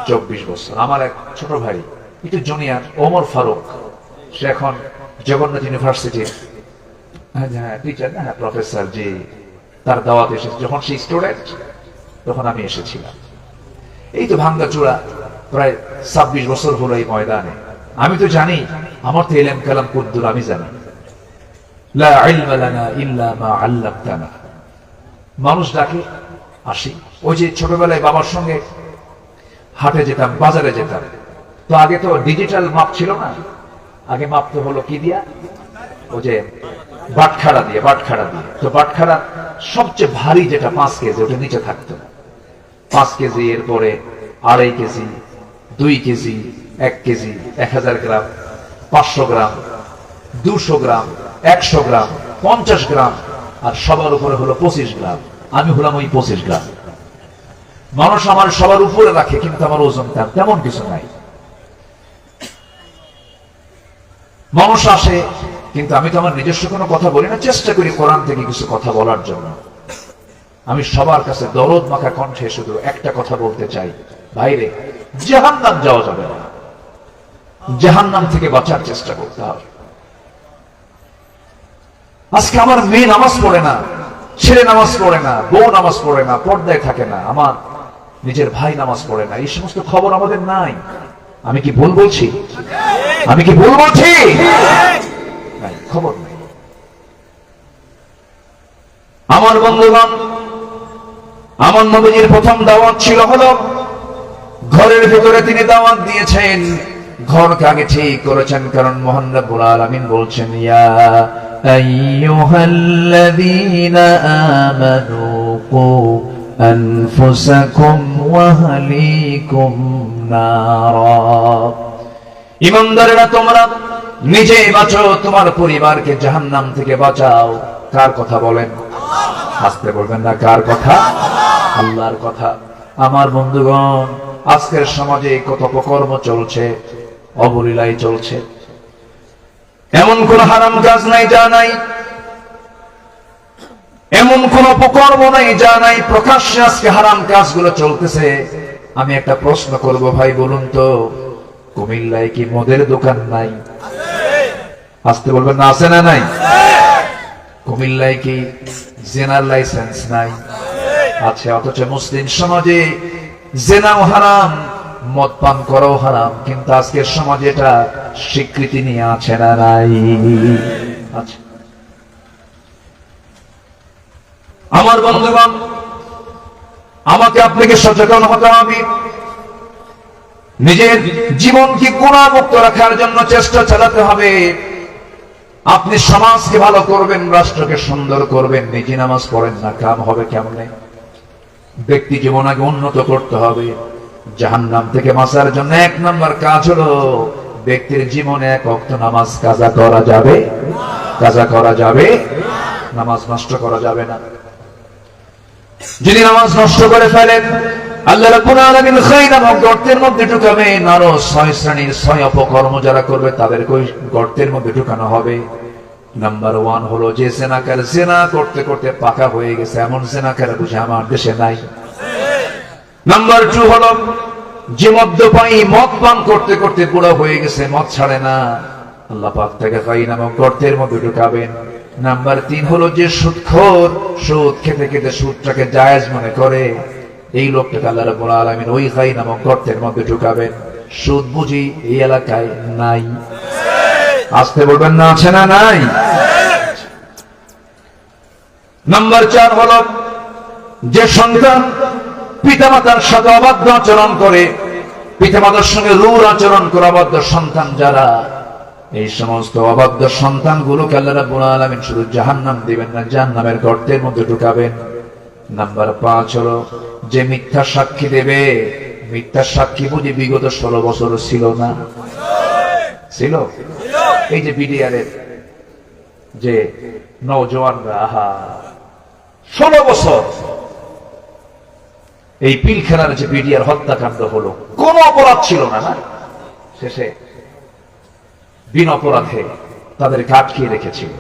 24 বছর। আমার এক ছোট ভাই, একটু জুনিয়র, ওমর ফারুক, সে এখন জগন্নাথ ইউনিভার্সিটির টিচার না, প্রফেসর, জি, তার দাওয়াত এসেছে। যখন সে স্টুডেন্ট তখন আমি এসেছিলাম। এই তো ভাঙ্গাচূড়া প্রায় 26 বছর হলো এই ময়দানে। আমি তো জানি, আমার তো ইলম কালাম কুদ্দুর, আমি জানি লা ইলমা লানা ইল্লা মা আল্লামতানা। মানুষ ডাকে আসি। ওই যে ছোটবেলায় বাবার সঙ্গে হাটে যেতাম, বাজারে যেতাম, তো আগে তো ডিজিটাল মাপ ছিল না। আগে মাপতে হলো কি দিয়া? ওই যে বাটখারা দিয়ে, বাটখারা দিয়ে। তো বাটখারা সবচেয়ে ভারী যেটা 5 কেজি, ওটা নিচে থাকতো 5 কেজি, এরপরে 2.5 কেজি, 2 কেজি, 1 কেজি, 1000 গ্রাম, 500 গ্রাম, 200 গ্রাম, 100 গ্রাম, 50 গ্রাম, আর সবার উপরে হলো 25 গ্রাম। আমি হলাম ওই 25 গ্রাম। মানুষ আমার সবার উপরে রাখে, কিন্তু আমার ওজন তেমন কিছু নাই। মানুষ আসে, কিন্তু আমি তো আমার নিজস্ব কোনো কথা বলি না, চেষ্টা করি কোরআন থেকে কিছু কথা বলার জন্য। আমি সবার কাছে দরদ মাখা কণ্ঠে শুধু একটা কথা বলতে চাই, ভাইরে, জাহান্নাম যাওয়া যাবে না, জাহান্নাম থেকে বাঁচার চেষ্টা করতে হবে। আজকে আমার মেয়ে নামাজ পড়ে না, ছেলে নামাজ পড়ে না, বউ নামাজ পড়ে না, পর্দায় থাকে না, আমার নিজের ভাই নামাজ পড়ে না, এই সমস্ত খবর আমাদের নাই। আমি কি ভুল বলছি? আমি কি ভুল বলছি? খবর নেই। আমার বন্ধুগণ, আমার নবীজির প্রথম দাওয়াত ছিল হলো ঘরের ভিতরে। তিনি দাওয়াত দিয়েছেন, ঘরকে আগে ঠিক করেছেন, কারণ মহান রব্বুল আলামিন বলছেন, ইয়া আইয়ুহাল্লাযীনা আমানু কু আনফুসাকুম ওয়া আহলিকুম নারা। ঈমানদারেরা, তোমরা নিজে বাঁচো, তোমার পরিবারকে জাহান্নাম থেকে বাঁচাও। কার কথা বলেন? আসতে বলবেন না, কার কথা? আল্লাহর কথা। আমার বন্ধুগণ, আজকের সমাজে কত অপকর্ম চলছে, অবলীলাই চলছে। এমন কোন হারাম কাজ নাই যা নাই, এমন কোন অপকর্ম নাই যা নাই। প্রকাশ্যে আজকে হারাম কাজগুলো চলতেছে। আমি একটা প্রশ্ন করব, ভাই বলুন তো, কুমিল্লায় কি মদের দোকান নাই? আসতে বলবেন না, আছে না নাই? কুমিল্লায় কি জেনার লাইসেন্স নাই? আছে। অথচ মুসলিম সমাজে জেনাও হারাম, মদ পান করাও হারাম, কিন্তু আজকের সমাজে এটা স্বীকৃতি নিয়ে আছে না নাই? আচ্ছা, আমার বন্ধুগণ, আমাকে আপনাকে সচেতন হতে হবে। নিজের জীবনকে গুনাহমুক্ত রাখার জন্য চেষ্টা চালাতে হবে। আপনি সমাজকে ভালো করবেন, রাষ্ট্রকে সুন্দর করবেন, নিজে নামাজ পড়েন না, কাম হবে কেমনে? ব্যক্তি জীবন আগে উন্নত করতে হবে। জাহান্নাম থেকে বাঁচার জন্য 1 নম্বর কাজ হলো ব্যক্তির জীবনে 1 ওয়াক্ত নামাজ কাজা করা যাবে, কাজা করা যাবে, নামাজ নষ্ট করা যাবে না। যদি নামাজ নষ্ট করে ফেলেন, আল্লাহ রাব্বুল আলামিন খাই নামক গর্তের মধ্যে ঢুকাবেন। আরো 6 শ্রেণীর 6 অপকর্ম যারা করবে তাদেরকে ওই গর্তের মধ্যে ঢুকানো হবে। নাম্বার 1 হলো যে জেনাকার, জেনা করতে করতে পাকা হয়ে গেছে, এমন জেনাকার বুঝে আমার দেশে নাই। নাম্বার 2 হলো যে মদ্যপায়ী, মদ পান করতে করতে বুড়া হয়ে গেছে, মদ ছাড়ে না, আল্লাহ পাক তাকে খাই নামক গর্তের মধ্যে ঢুকাবেন। নাম্বার 3 হলো যে সুদখোর, সুদ খেতে খেতে সুদটাকে জায়েজ মনে করে, এই লোকটাকে আল্লাহ রাব্বুল আলামিন ওই গাই নামক গর্তের মধ্যে ঢুকাবেন। সুদ বুঝি এই এলাকায় নাই? আসতে বলবেন না, আছে না নাই? নাম্বার 4 হলো যে সন্তান পিতামাতার সাথে অবাধ্য আচরণ করে, পিতামাতার সঙ্গে রূঢ় আচরণ করে অবাধ্য সন্তান যারা, এই সমস্ত অবাধ্য সন্তানগুলোকে আল্লাহ রাব্বুল আলামিন শুধু জাহান্নাম দিবেন না, জাহান্নামের গর্তের মধ্যে ঢুকাবেন। নাম্বার 5 হলো যে মিথ্যা সাক্ষী দেবে, মিথ্যা সাক্ষী বুঝি বিগত 16 বছর ছিল না? ছিল। এই যে বিডিআরের যে নওজওয়ানরা, আহা 16 বছর এই পিলখানার যে বিডিআর হত্যাকাণ্ড হলো, কোন অপরাধ ছিল না, না শেষে বিনা অপরাধে তাদেরকে আটকিয়ে রেখেছিল,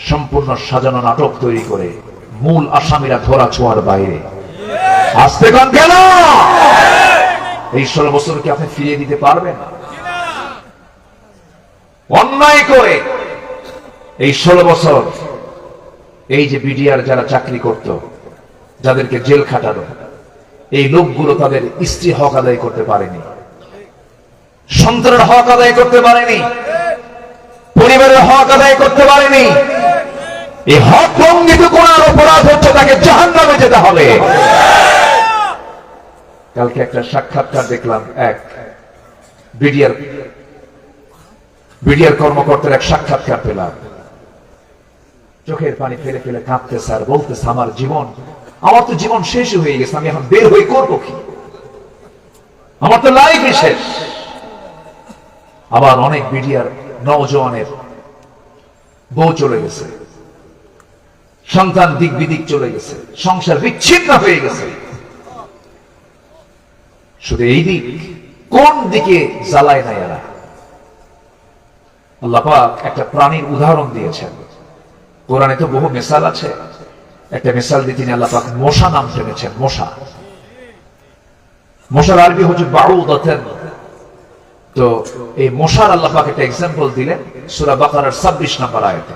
সম্পূর্ণ সাজানো নাটক তৈরি করে মূল আসামিরা ধরা ছোঁয়ার বাইরে। আসতে গান কেন? এই 16 বছরকে আপনি ফিরিয়ে দিতে পারবেন? অন্যায় করে এই 16 বছর এই যে বিডিআর যারা চাকরি করত, যাদেরকে জেল খাটালো, এই লোকগুলো তাদের স্ত্রী হক আদায় করতে পারেনি, সন্তানের হক আদায় করতে পারেনি, পরিবারের হক আদায় করতে পারেনি। এই হক লঙ্ঘিত করার অপরাধ হচ্ছে তাকে জাহান্নামে যেতে হবে। কালকে একটা সাক্ষাৎকার দেখলাম, এক বিডিআর কর্মকর্তার এক সাক্ষাৎকার পেলাম, চোখের পানি ফেলে ফেলে কাঁদতে, স্যার বলতেছে আমার তো জীবন শেষ হয়ে গেছে, আমি এখন বের হয়ে করবো কি? আমার তো লাইফ শেষ। আবার অনেক বিডিআর নওজওয়ানের বউ চলে গেছে, সন্তান দিক বিদিক চলে গেছে, সংসার বিচ্ছিন্ন হয়ে গেছে। শুধু এই দিক, কোন দিকে জ্বালায় না এরা? আল্লাহ পাক একটা প্রাণীর উদাহরণ দিয়েছেন, কোরআনে তো বহু মিসাল আছে। একটা মিসাল দিয়ে তিনি আল্লাহ পাক মশা নাম টেনেছেন। মশার আরবি হচ্ছে বাউদাতান। তো এই মশার আল্লাহ পাক একটা এক্সাম্পল দিলেন সূরা বাকারার 26 নম্বর আয়াতে।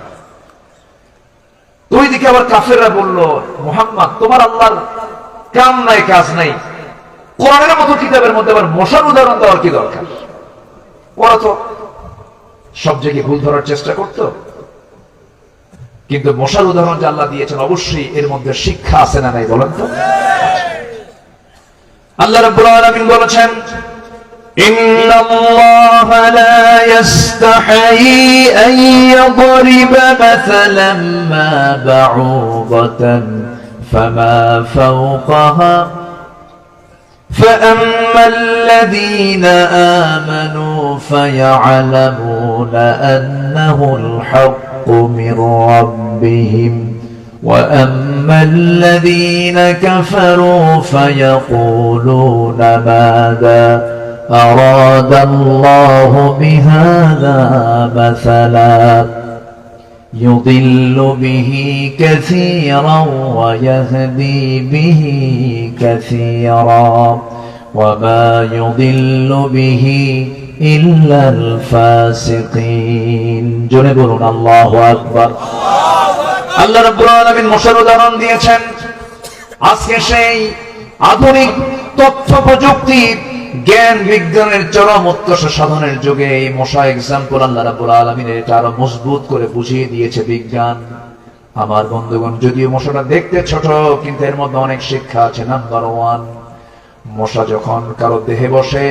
ওই দিকে আবার কাফেররা বলল, মুহাম্মদ তোমার আল্লাহর কাম নাই, কাজ নাই, কোরআনের মতো কিতাবের মধ্যে আবার মশার উদাহরণ দেওয়ার কি দরকার? ওরা তো সব জায়গায় ভুল ধরার চেষ্টা করতো, কিন্তু মশার উদাহরণ যে আল্লাহ দিয়েছেন, অবশ্যই এর মধ্যে শিক্ষা আছে না নাই বলেন তো? আল্লাহ রাব্বুল আলামিন বলেছেন, ইন্নাল্লাহা লা ইস্তাহি আন ইয়াদরিবা মাসালান মা বাউদাতান ফামা ফাওকাহা فأما الذين آمنوا فيعلمون أنه الحق من ربهم وأما الذين كفروا فيقولون ماذا أراد الله بهذا مثلا يضل به كثيرا ويهدي به كثيرا وما يضل به إلا الفاسقين جنبون الله أكبر আল্লাহ রাব্বুল আলামিন মশার উদাহরণ দিয়েছেন। আজকে সেই আধুনিক তথ্য প্রযুক্তি জ্ঞান বিজ্ঞানের চরম উৎকর্ষ সাধনের যুগে এই মশা এক্সাম্পল আল্লাহ রাব্বুল আলামিন এটা আরো মজবুত করে বুঝিয়ে দিয়েছে বিজ্ঞান। আমার বন্ধুগণ, যদিও মশাটা দেখতে ছোট, কিন্তু এর মধ্যে অনেক শিক্ষা আছে। নাম্বার 1, মশা যখন কারো দেহে বসে,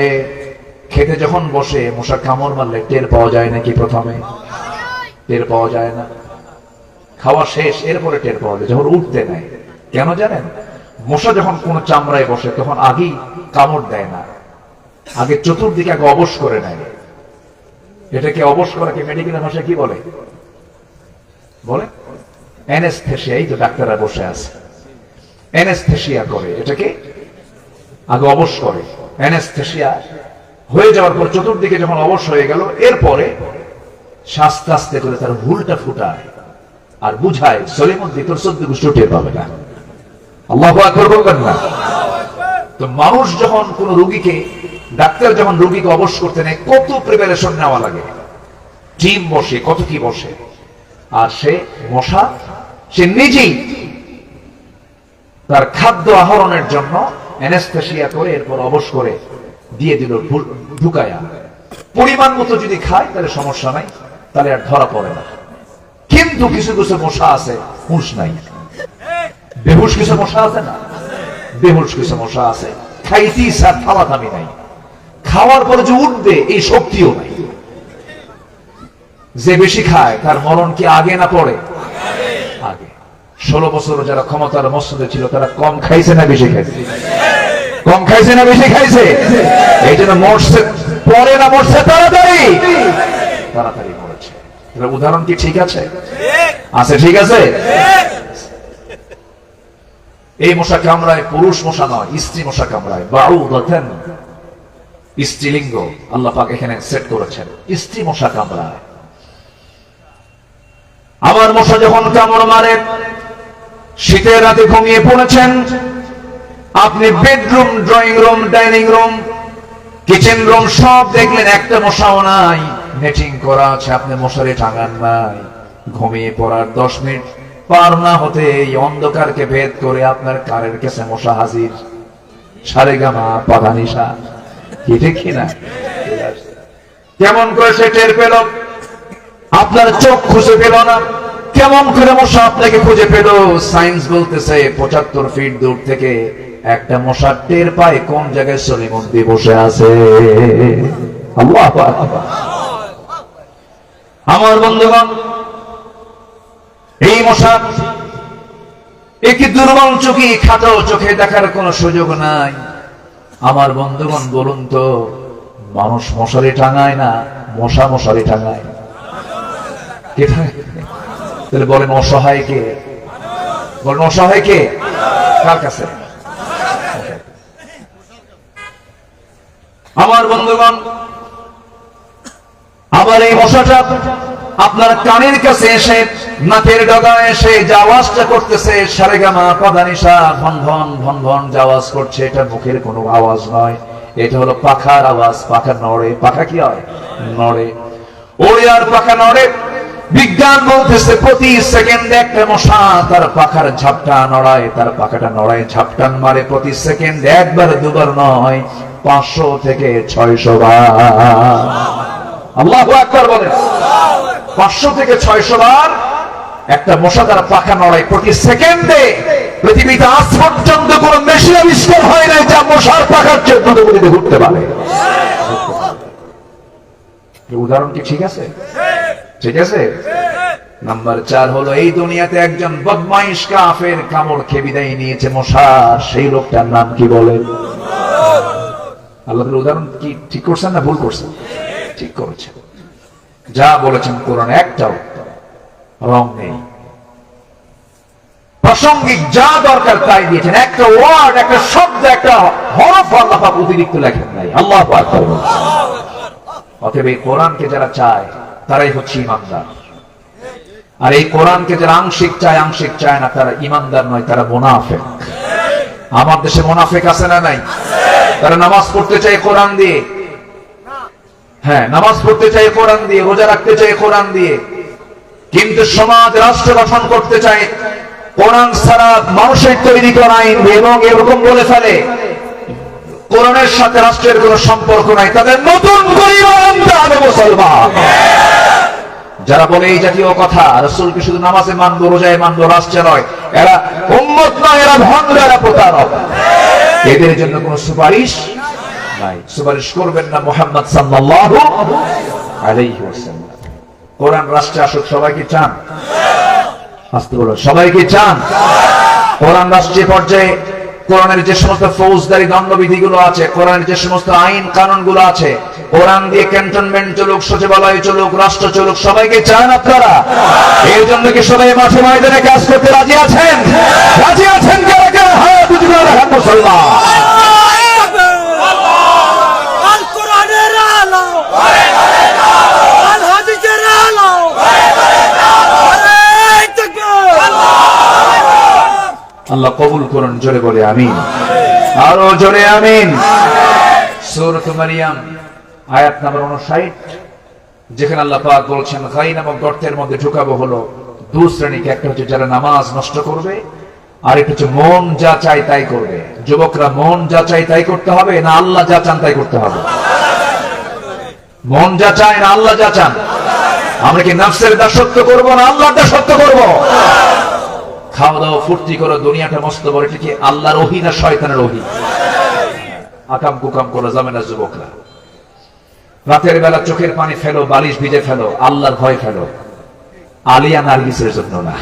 খেতে যখন বসে, মশা কামড় মারলে টের পাওয়া যায় নাকি? প্রথমে টের পাওয়া যায় না, খাওয়া শেষ এরপরে টের পাওয়া যায় যখন উঠতে নেয়। কেন জানেন? মশা যখন কোন চামড়ায় বসে তখন আগেই কামড় দেয় না, আগে চতুর্দিকে আগে অবশ করে নেয়। এটাকে অবশ করাকে মেডিকেলের ভাষায় কি বলে? অ্যানেস্থেসিয়া। এই তো ডাক্তাররা বসে আছে, অ্যানেস্থেসিয়া করে, এটাকে আগে অবশ করে। অ্যানেস্থেসিয়া হয়ে যাওয়ার পর চতুর্দিকে যখন অবশ হয়ে গেল, এরপরে আস্তে আস্তে করে তার ভুলটা ফুটায় আর বুঝায়, সলিমুন ভিতর 14 গোষ্ঠী টের পাবে না। আল্লাহু আকবার বলবেন না? তো মানুষ যখন কোন রোগীকে, ডাক্তার যখন রোগীকে অবশ করতে নেয়, কত প্রিপারেশন নেওয়া লাগে, টিম বসে, কত কি বসে। আর সে মশা সে নিজেই তার খাদ্য আহরণের জন্য অ্যানেস্থেসিয়া করে এরপর অবশ করে দিয়ে দিল ঢুকায়া। পরিমাণ মতো যদি খায় তাহলে সমস্যা নাই, তাহলে আর ধরা পড়ে না। কিন্তু কিছু কিছু মশা আছে হুঁশ নাই, বেহুশ কিছু মশা আছে না, বেহুশ কিছু মশা আছে খাইতে ইচ্ছা থামাথামি নাই, খাওয়ার পরে যে উঠবে এই শক্তিও নাই। যে বেশি খায় তার মরণ কি আগে না পরে? আগে। 16 বছর যারা ক্ষমতার মসনদে ছিল তারা কম খাইছে না বেশি খাইছে? কম খাইছে না বেশি খাইছে? এই জন্য মরছে পরে না মরছে তাড়াতাড়ি? তাড়াতাড়ি মরেছে। উদাহরণ কি ঠিক আছে? আছে, ঠিক আছে। এই মশা কামড়ায় পুরুষ মশা নয়, স্ত্রী মশা কামড়ায়। বাউদাতান, স্ত্রীলিঙ্গ আল্লাহ পাক এখানে সেট করেছেন। স্ত্রী মশা কামড়ায়। আমার মশা যখন কামড় মারে, শীতের রাতে ঘুমিয়ে পড়েছেন, আপনি bedroom, drawing room, dining room, kitchen room সব দেখলেন, একটা মশাও নাই, নেটিং করা আছে, আপনি মশারি টাঙান নাই। ঘুমিয়ে পড়ার 10 মিনিট পার না হতে এই অন্ধকারকে ভেদ করে আপনার কারের কাছে মশা হাজির। সারেগামা পাধানিসা, কি ঠিক কিনা? কেমন করে সে টের পেল? আপনার চোখ খুঁজে পেল না। কেমন করে মশা আপনাকে খুঁজে পেল? সায়েন্স বলতেছে 75 ফিট দূর থেকে একটা মশা টের পায় কোন জায়গায় সলিমুদ্দি বসে আছে। আল্লাহু আকবার। আমার বন্ধুগণ, এই মশা একটি দুর্বল চোখে, খাটো চোখে দেখার কোনো সুযোগ নাই। আমার বন্ধুগণ বলুন তো, মানুষ মশারি টাঙায় না, মশা মশারি টাঙায়? তাহলে বলেন অসহায় কে? বলেন অসহায় কে? কার কাছে? আমার বন্ধুগণ, আবার এই মশাটা আপনার কানের কাছে এসে, নাকের ডগায় এসে যে আওয়াজটা করতেছে, সারেগামা পাধানিসা, ভন ভন ভন ভন যে আওয়াজ করছে, এটা মুখের কোনো আওয়াজ নয়, এটা হলো পাখার আওয়াজ। পাখা নড়ে। পাখা কি হয়? নড়ে। ওরে আর পাখা নড়ে। বিজ্ঞান বলতেছে প্রতি সেকেন্ডে একটা মশা তার পাখার ঝাপটা নড়ায়, তার পাখাটা নড়ায়, ঝাপটান মারে প্রতি সেকেন্ডে, একবার দুবার নয়, 500 থেকে 600 বার। আল্লাহু আকবার বলেন। 500 থেকে 600 বার একটা মশা তার পাখা নড়ায় প্রতি সেকেন্ডে। পৃথিবীতে আজ পর্যন্ত কোন মেশিন আবিষ্কার হয় নাই যা মশার পাখার চেয়ে দ্রুত গতিতে ঘুরতে পারে। উদাহরণ কি ঠিক আছে? ঠিক আছে। নাম্বার 4 হলো, এই দুনিয়াতে একজন বদমাইশ কাফের কামড় খেয়ে বিদায় নিয়েছে মশা। সেই লোকটার নাম কি বলে? আল্লাহ উদাহরণ কি ঠিক করছেন না ভুল করছেন? ঠিক করেছেন। যা বলেছেন কোরআনে একটাও রং নেই। প্রাসঙ্গিক যা দরকার তাই দিয়েছেন। একটা ওয়ার্ড, একটা শব্দ, একটা হরফ আল্লাহ পাক অতিরিক্ত লেখেন নাই। আল্লাহু আকবার। অতএব এই কোরআনকে যারা চায় তারাই হচ্ছে ইমানদার। আর এই কোরআনকে যারা আংশিক চায়, আংশিক চায় না, তারা ইমানদার নয়, তারা মুনাফিক। আমার দেশে মুনাফিক আছে না নাই? তারা নামাজ পড়তে চায় কোরআন দিয়ে, হ্যাঁ নামাজ পড়তে চায় কোরআন দিয়ে, রোজা রাখতে চায় কোরআন দিয়ে, কিন্তু সমাজ রাষ্ট্র গঠন করতে চায় কোরআন ছাড়া মানুষের তৈরি করা আইন, এবং এরকম বলে ফেলে কোরআনের সাথে রাষ্ট্রের কোনো সম্পর্ক নাই, তাদের নতুন পরিবার আনতে হবে মুসলমান। যারা বলে এই জাতীয় কথা, রাসূলকে শুধু নামাজে মানবো, রোজায় মানবো, রাষ্ট্রে নয়, এরা উম্মত নয়, এরা ভণ্ড, এরা প্রতারক। এদের জন্য কোনো সুপারিশ নাই। সুপারিশ করবেন না মুহাম্মদ সাল্লাল্লাহু আলাইহি ওয়াসাল্লাম। কোরআন রাষ্ট্রে আসুক, সবাই কি চান? আস্তে বলো, সবাই কি চান? কোরআন রাষ্ট্রীয় পর্যায়ে কোরআনের যে সমস্ত ফৌজদারি দণ্ডবিধিগুলো আছে, কোরআনের যে সমস্ত আইন কানুন গুলো আছে, কোরআন দিয়ে ক্যান্টনমেন্ট চলুক, সচিবালয় চলুক, রাষ্ট্র চলুক, সবাইকে চান আপনারা? এর জন্য কি সবাই মাঠে ময়দানে কাজ করতে রাজি আছেন? রাজি আছেন? কারা কারা হাত উঁচু করে রাখেন মুসলমান? আল্লাহ কবুল করুন। জোরে বলে আমিন। আরো জোরে আমিন। সূরা মারিয়াম আয়াত নাম্বার 59, যেখানে আল্লাহ পাক বলছেন গাই নামক গর্তের মধ্যে ঢুকাবো হলো দু শ্রেণীকে, একটা হচ্ছে যারা নামাজ নষ্ট করবে, আর একটা হচ্ছে মন যা চায় তাই করবে। যুবকরা, মন যা চায় তাই করতে হবে না আল্লাহ যা চান তাই করতে হবে? মন যা চায় না আল্লাহ যা চান? আমরা কি নফসের দাসত্ব করব না আল্লাহর দাসত্ব করব? খাওয়া দাওয়া ফুর্তি করো, দুনিয়াটা মস্ত বড়, এটা কি আল্লাহর ওহী না শয়তানের ওহী? আকাম কুকাম করা যাবে না যুবকরা। রাতের বেলা চোখের পানি ফেলো, বালিশ ভিজে ফেলো, আল্লাহর ভয় ফেলো, আলিয়া নার্গিসের জন্য না।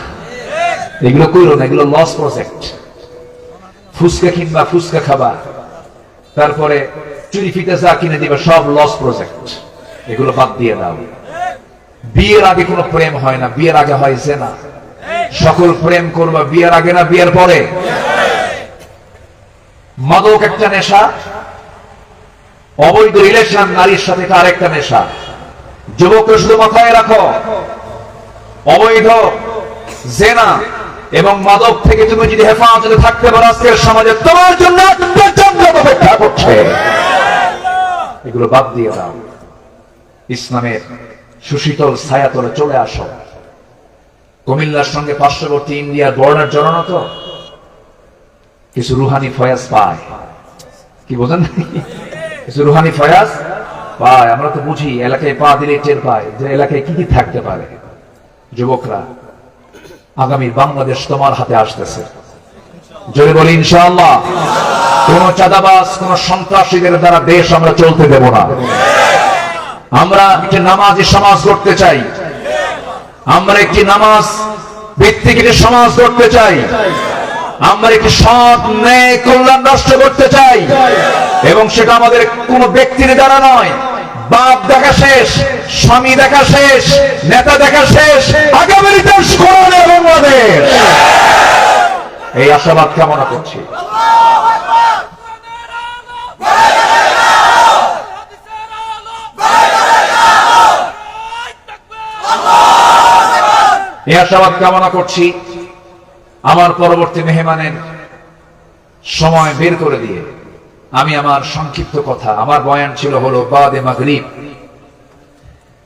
এগুলো করো না, এগুলো লস প্রজেক্ট। ফুচকা কিনবা, ফুচকা খাবা, তারপরে চুরি ফিতে যা কিনে দিবা, সব লস প্রজেক্ট। এগুলো বাদ দিয়ে দাও। বিয়ের আগে কোনো প্রেম হয় না, বিয়ের আগে হয় জেনা। সকল প্রেম করবা বিয়ের আগে না বিয়ের পরে। মাদক একটা নেশা, অবৈধ রিলেশন নারীর সাথে আরেকটা নেশা। যুবকরা শুধু মাথায় রাখো, অবৈধ জেনা এবং মাদক থেকে তুমি যদি হেফাজতে থাকতে পারো, আজকের সমাজে তোমার জন্য একটা জান্নাত অপেক্ষা করছে। এগুলো বাদ দিয়ে দাও, ইসলামের সুশীতল ছায়াতলে চলে আসো। কুমিল্লার সঙ্গে পার্শ্ববর্তী ইন্ডিয়ার বর্ডার জড়ানো তো, কিছু রুহানি ফয়াজ পায়, কি বোঝেন? কিছু রুহানি ফয়াজ পায়। আমরা তো বুঝি, এলাকায় পা দিলে টের পায় যে এলাকায় কি কি থাকতে পারে। যুবকরা, আগামী বাংলাদেশ তোমার হাতে আসতেছে। যদি বলি ইনশাআল্লাহ। কোন চাঁদাবাজ, কোন সন্ত্রাসীদের দ্বারা দেশ আমরা চলতে দেব না। আমরা একটি নামাজি সমাজ করতে চাই, আমরা একটি নামাজ ভিত্তিক একটি সমাজ করতে চাই, আমরা একটি সৎ ন্যায় কল্যাণ রাষ্ট্র করতে চাই। এবং সেটা আমাদের কোন ব্যক্তির দ্বারা নয়। বাপ দেখা শেষ, স্বামী দেখা শেষ, নেতা দেখা শেষ, আগামী দেশ কোরআনের বাংলাদেশ, এই আশাবাদ কামনা করছি। এই আশাবাদ কামনা করছি। আমার পরবর্তী মেহমানের সময় বের করে দিয়ে আমি আমার সংক্ষিপ্ত কথা, আমার বয়ান ছিল হলো বাদে মাগরিব,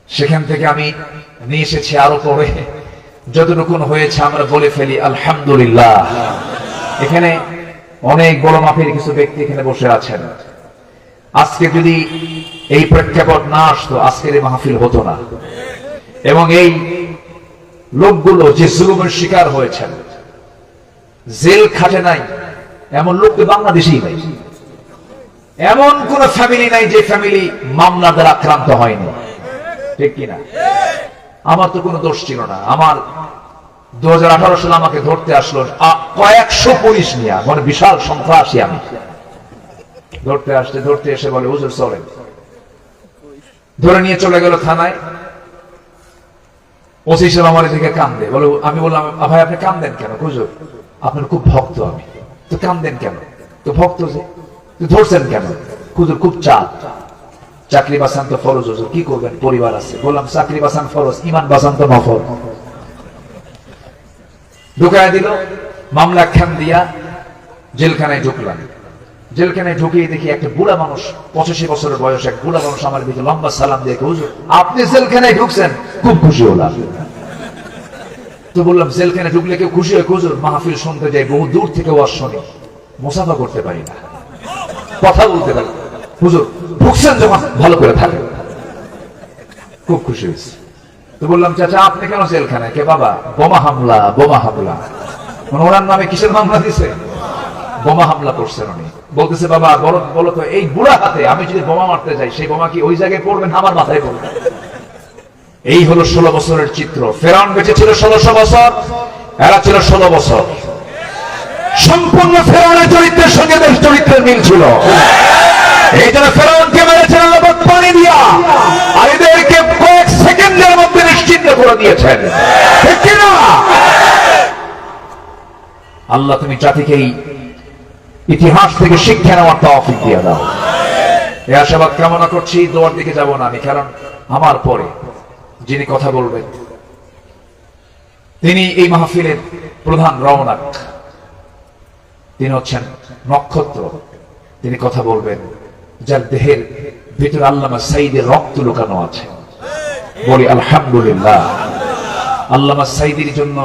সেখান থেকে আমি নিয়ে এসেছি আরো পরে। যতটুকুন হয়েছে আমরা বলে ফেলি আলহামদুলিল্লাহ। এখানে অনেক বড় মাপের কিছু ব্যক্তি এখানে বসে আছেন। আজকে যদি এই প্রেক্ষাপট না আসতো, আজকের এই মাহফিল হতো না। এবং এই লোকগুলো যে জুলুমের শিকার হয়েছেন, জেল খাটে নাই এমন লোক তো বাংলাদেশেই নাই। এমন কোন ফ্যামিলি নাই যে ফ্যামিলি মামলা দ্বারা আক্রান্ত হয়নি, ঠিক কিনা? আমার তো কোনো দোষ ছিল না। আমার 2018 সালে আমাকে ধরতে আসলো কয়েকশো পুলিশ নিয়ে, মানে বিশাল সন্ত্রাসী। আমি ধরতে এসে বলে হুজুর চলেন, ধরে নিয়ে চলে গেল থানায়। ওসি সাহেব আমার দিকে কান্দে, বলে, আমি বললাম ভাই আপনি কান্দেন কেন? হুজুর আপনার খুব ভক্ত আমি। তো কান্দেন কেন? তো ভক্ত যে, তো ধরছেন কেন? হুজুর খুব চাকরি বাঁচান তো ফরজ হুজুর, কি করবেন, পরিবার আছে। বললাম চাকরি বাঁচান ফরজ, ইমান বাঁচান তো নফল। ঢুকায় দিল, মামলা খান দিয়া জেলখানায় ঢুকলাম। জেলখানায় ঢুকিয়ে দেখি একটা বুড়া মানুষ, 85 বছরের বয়স, এক বুড়া মানুষ আমার দিকে লম্বা সালাম দিয়ে, হুজুর আপনি জেলখানায় ঢুকছেন, খুব খুশি হলাম। তো বললাম জেলখানায় ঢুকলে কেউ খুশি হয়? হুজুর মাহফিল শুনতে যাই, বহু দূর থেকে ওয়াজ শুনি, মুসাফা করতে পারি না, কথা বলতে পারি। হুজুর ঢুকছেন যখন ভালো করে থাকেন, খুব খুশি হয়েছে। তো বললাম চাচা আপনি কেন জেলখানায়? কে বাবা, বোমা হামলা। ওনার নামে কিসের মামলা দিছে? বোমা হামলা করছেন উনি। বলতেছে বাবা বলো তো, এই বুড়া হাতে আমি যদি বোমা মারতে যাই, সেই বোমা কি ওই জায়গায় পড়বে না আমার মাথায় পড়বে? এই হলো 16 বছরের চিত্র। ফেরাউন বেঁচে ছিল 1600 বছর, এরা ছিল 16 বছর। সম্পূর্ণ ফেরাউনের চরিত্রের সঙ্গে এদের চরিত্রের মিল ছিল। এই জন্য ফেরাউনকে মেরেছেন আল্লাহ পানি দিয়া, আর এদেরকে কয়েক সেকেন্ডের মধ্যে নিশ্চিহ্ন করে দিয়েছেন, ঠিক কিনা? আল্লাহ তুমি জাতিকে এই ইতিহাস থেকে শিক্ষা নেওয়ার তৌফিক দিয়ে দাও। এই আশাবাদ কামনা করছি। দোয়ার দিকে যাব না আমি, কারণ আমার পরে যিনি কথা বলবেন তিনি এই মাহফিলের প্রধান রওনাক, তিনি হচ্ছেন নক্ষত্র। তিনি কথা বলবেন যার দেহের ভিতরে আল্লামা সাইদের রক্ত লুকানো আছে। বলি আলহামদুলিল্লাহ, আল্লামা সাইদির জন্য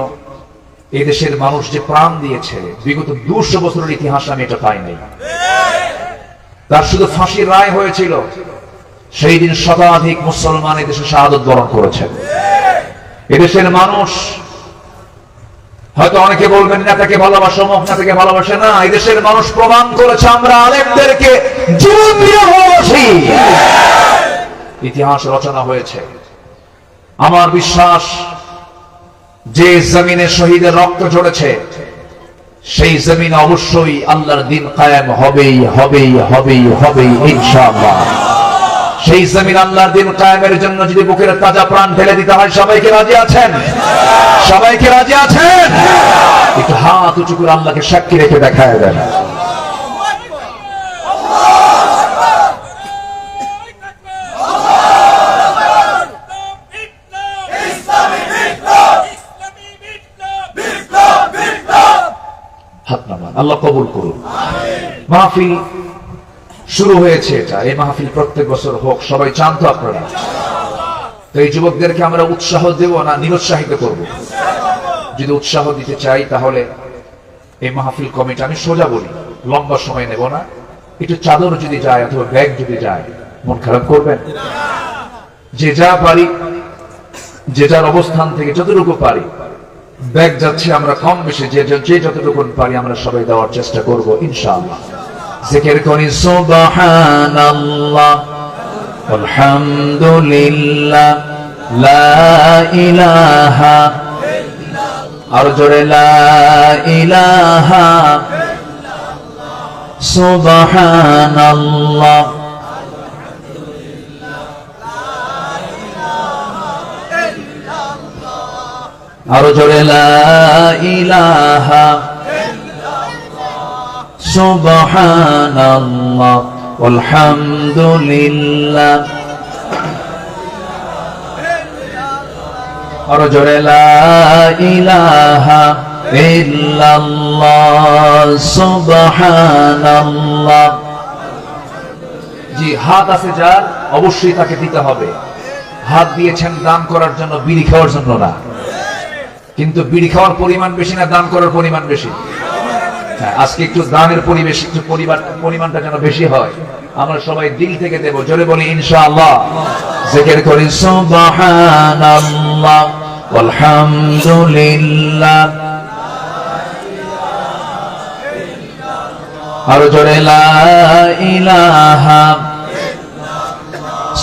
এদেশের মানুষ যে প্রাণ দিয়েছে, বিগত 200 বছরের ইতিহাস আমি এটা পাই নাই। তার শুধু ফাঁসির রায় হয়েছিল, সেই দিন শতাধিক মুসলমান এদেশে শাহাদত বরণ করেছেন। এদেশের মানুষ হয়তো অনেকে বলবেন নেতাকে ভালোবাসে, অমুক নেতাকে ভালোবাসে না, এদেশের মানুষ প্রমাণ করেছে আমরা আলেমদেরকে জীবন দিয়ে ভালোবাসি। ইতিহাস রচনা হয়েছে। আমার বিশ্বাস, যে জমিনে শহীদের রক্ত ঝরেছে সেই জমিনে অবশ্যই আল্লাহর দ্বীন কায়েম হবেই হবেই হবেই হবেই ইনশাআল্লাহ। সেই জমিন আল্লাহর দ্বীন কায়েমের জন্য যদি বুকের তাজা প্রাণ ঢেলে দিতে হয়, সবাইকে রাজি আছেন? সবাইকে রাজি আছেন? একটু হাত উঁচু করে আল্লাহকে সাক্ষী রেখে দেখায় দেন। হাত নামান, আল্লাহ কবুল করুন। মাহফিল শুরু হয়েছে, এটা এই মাহফিল প্রত্যেক বছর হোক, সবাই চান তো আপনারা? তো এই যুবকদেরকে আমরা উৎসাহ দেব না নিরুৎসাহিত করব? যদি উৎসাহ দিতে চাই তাহলে এই মাহফিল কমিটি, আমি সোজা বলি, লম্বা সময় নেব না, একটু চাদর যদি যায় অথবা ব্যাগ যদি যায়, মন খারাপ করবেন? যে যা পারি, যে যার অবস্থান থেকে যতটুকু পারি, ব্যাগ যাচ্ছে আমরা কম বেশি যে যতটুকু পারি আমরা সবাই দেওয়ার চেষ্টা করব ইনশাআল্লাহ। জিকির করি সুবহানাল্লাহ আলহামদুলিল্লাহ লা ইলাহা, আর জোরে লা ইলাহা সুবহানাল্লাহ আর জোরে লা ইলাহা সুবহানাল্লাহ আলহামদুলিল্লাহ আর জোরে লা ইলাহা ইল্লাল্লাহ সুবহানাল্লাহ। জি, হাত আছে যার, অবশ্যই তাকে দিতে হবে। হাত দিয়েছেন দান করার জন্য, বিড়ি খাওয়ার জন্য না। কিন্তু বিড়ি খাওয়ার পরিমাণ বেশি না দান করার পরিমাণ বেশি? আজকে একটু দানের পরিবেশ, একটু পরিমাণটা যেন বেশি হয়। আমরা সবাই দিল থেকে দেব, জোরে বলি ইনশাআল্লাহ। জিকির করি সুবহানাল্লাহ আলহামদুলিল্লাহ আর জোরে লা ইলাহা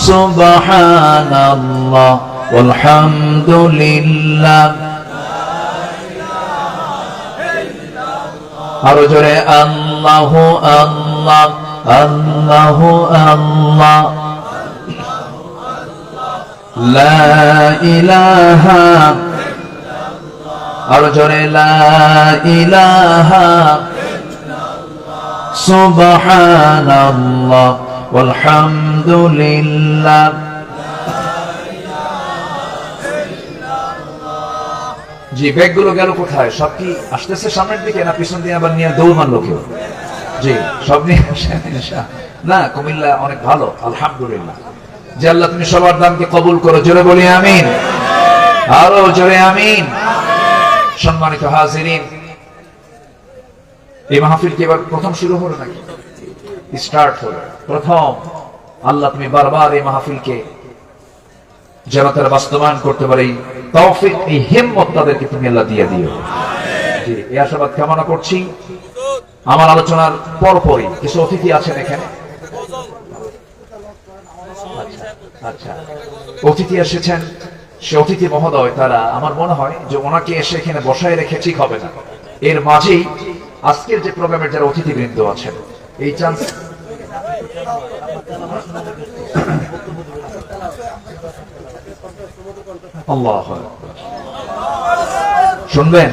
সুবহানাল্লাহ আলহামদুলিল্লাহ আর জোরে আল্লাহু আল্লাহ আল্লাহু আল্লাহ লা ইলাহা আর জোরে লা ইলাহা সুবহানাল্লাহ আলহামদুলিল্লাহ। জি, ব্যাগগুলো গেল কোথায়? সব কি আসতেছে সামনের দিকে না পিছন দিয়ে আবার নিয়ে দৌড় মারলো কেউ? জি, সব নিয়ে না, কুমিল্লা অনেক ভালো আলহামদুলিল্লাহ। যে আল্লাহ তুমি সবার দানকে কবুল করো, জোরে বলি আমিন, আরো জোরে আমিন। সম্মানিত হাজিরিন, এই মাহফিল কি এবার প্রথম শুরু হলো নাকি স্টার্ট হলো? প্রথম। আল্লাহ তুমি বারবার এই মাহফিলকে যেন তারা বাস্তবায়ন করতে পারে, তৌফিক, এই হিম্মত তাদেরকে তুমি আল্লাহ দিয়ে দিও। জি, এই আশাবাদ কামনা করছি। আমার আলোচনার পরপরই কিছু অতিথি আছেন এখানে। আচ্ছা, অতিথি এসেছেন, সে অতিথি মহোদয় তারা, আমার মনে হয় যে ওনাকে এসে এখানে বসায় রেখে ঠিক হবে না। এর মাঝেই আজকের যে প্রোগ্রামের যারা অতিথিবৃন্দ আছেন, এই চান্স আল্লাহু আকবার শুনবেন।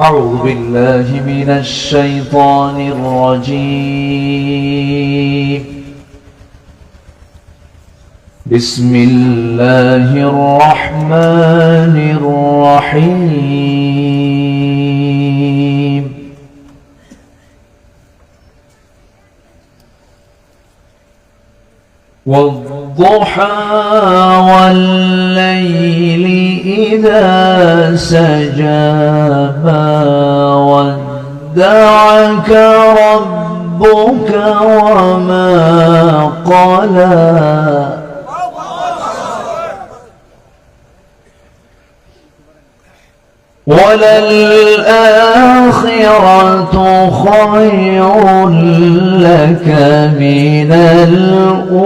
أعوذ بالله من الشيطان الرجيم بسم الله الرحمن الرحيم والضالين والضحى والليل إذا سجى ما ودعك ربك وما قلى وللآخرة خير لك من الأولى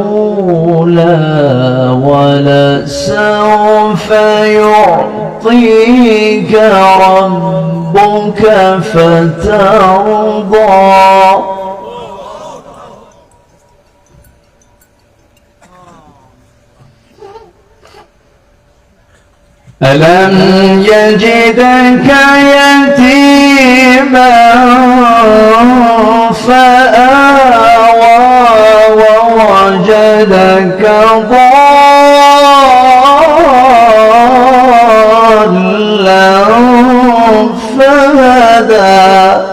ولسوف يعطيك ربك فترضى ألم يجدك يتيما فآوى ووجدك ضالا فهدى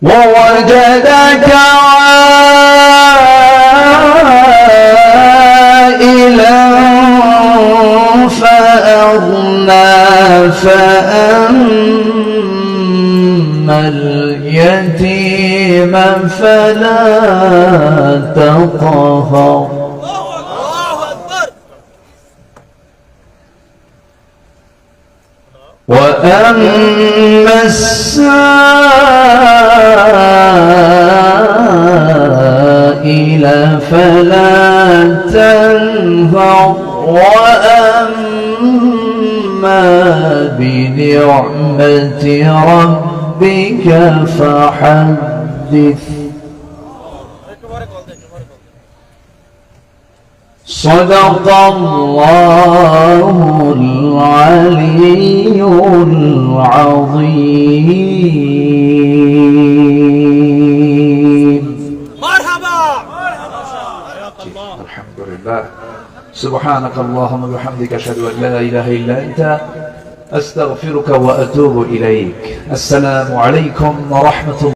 ووجدك عائلا فأغنى فأما اليتيم فلا تقهر وأما السائل فلا تنهر وأما بنعمة ربك فحدث صدق الله العلي العظيم مرحبا الحمد لله سبحانك اللهم وبحمدك أشهد أن لا إله إلا أنت أستغفرك وأتوب إليك السلام عليكم ورحمة الله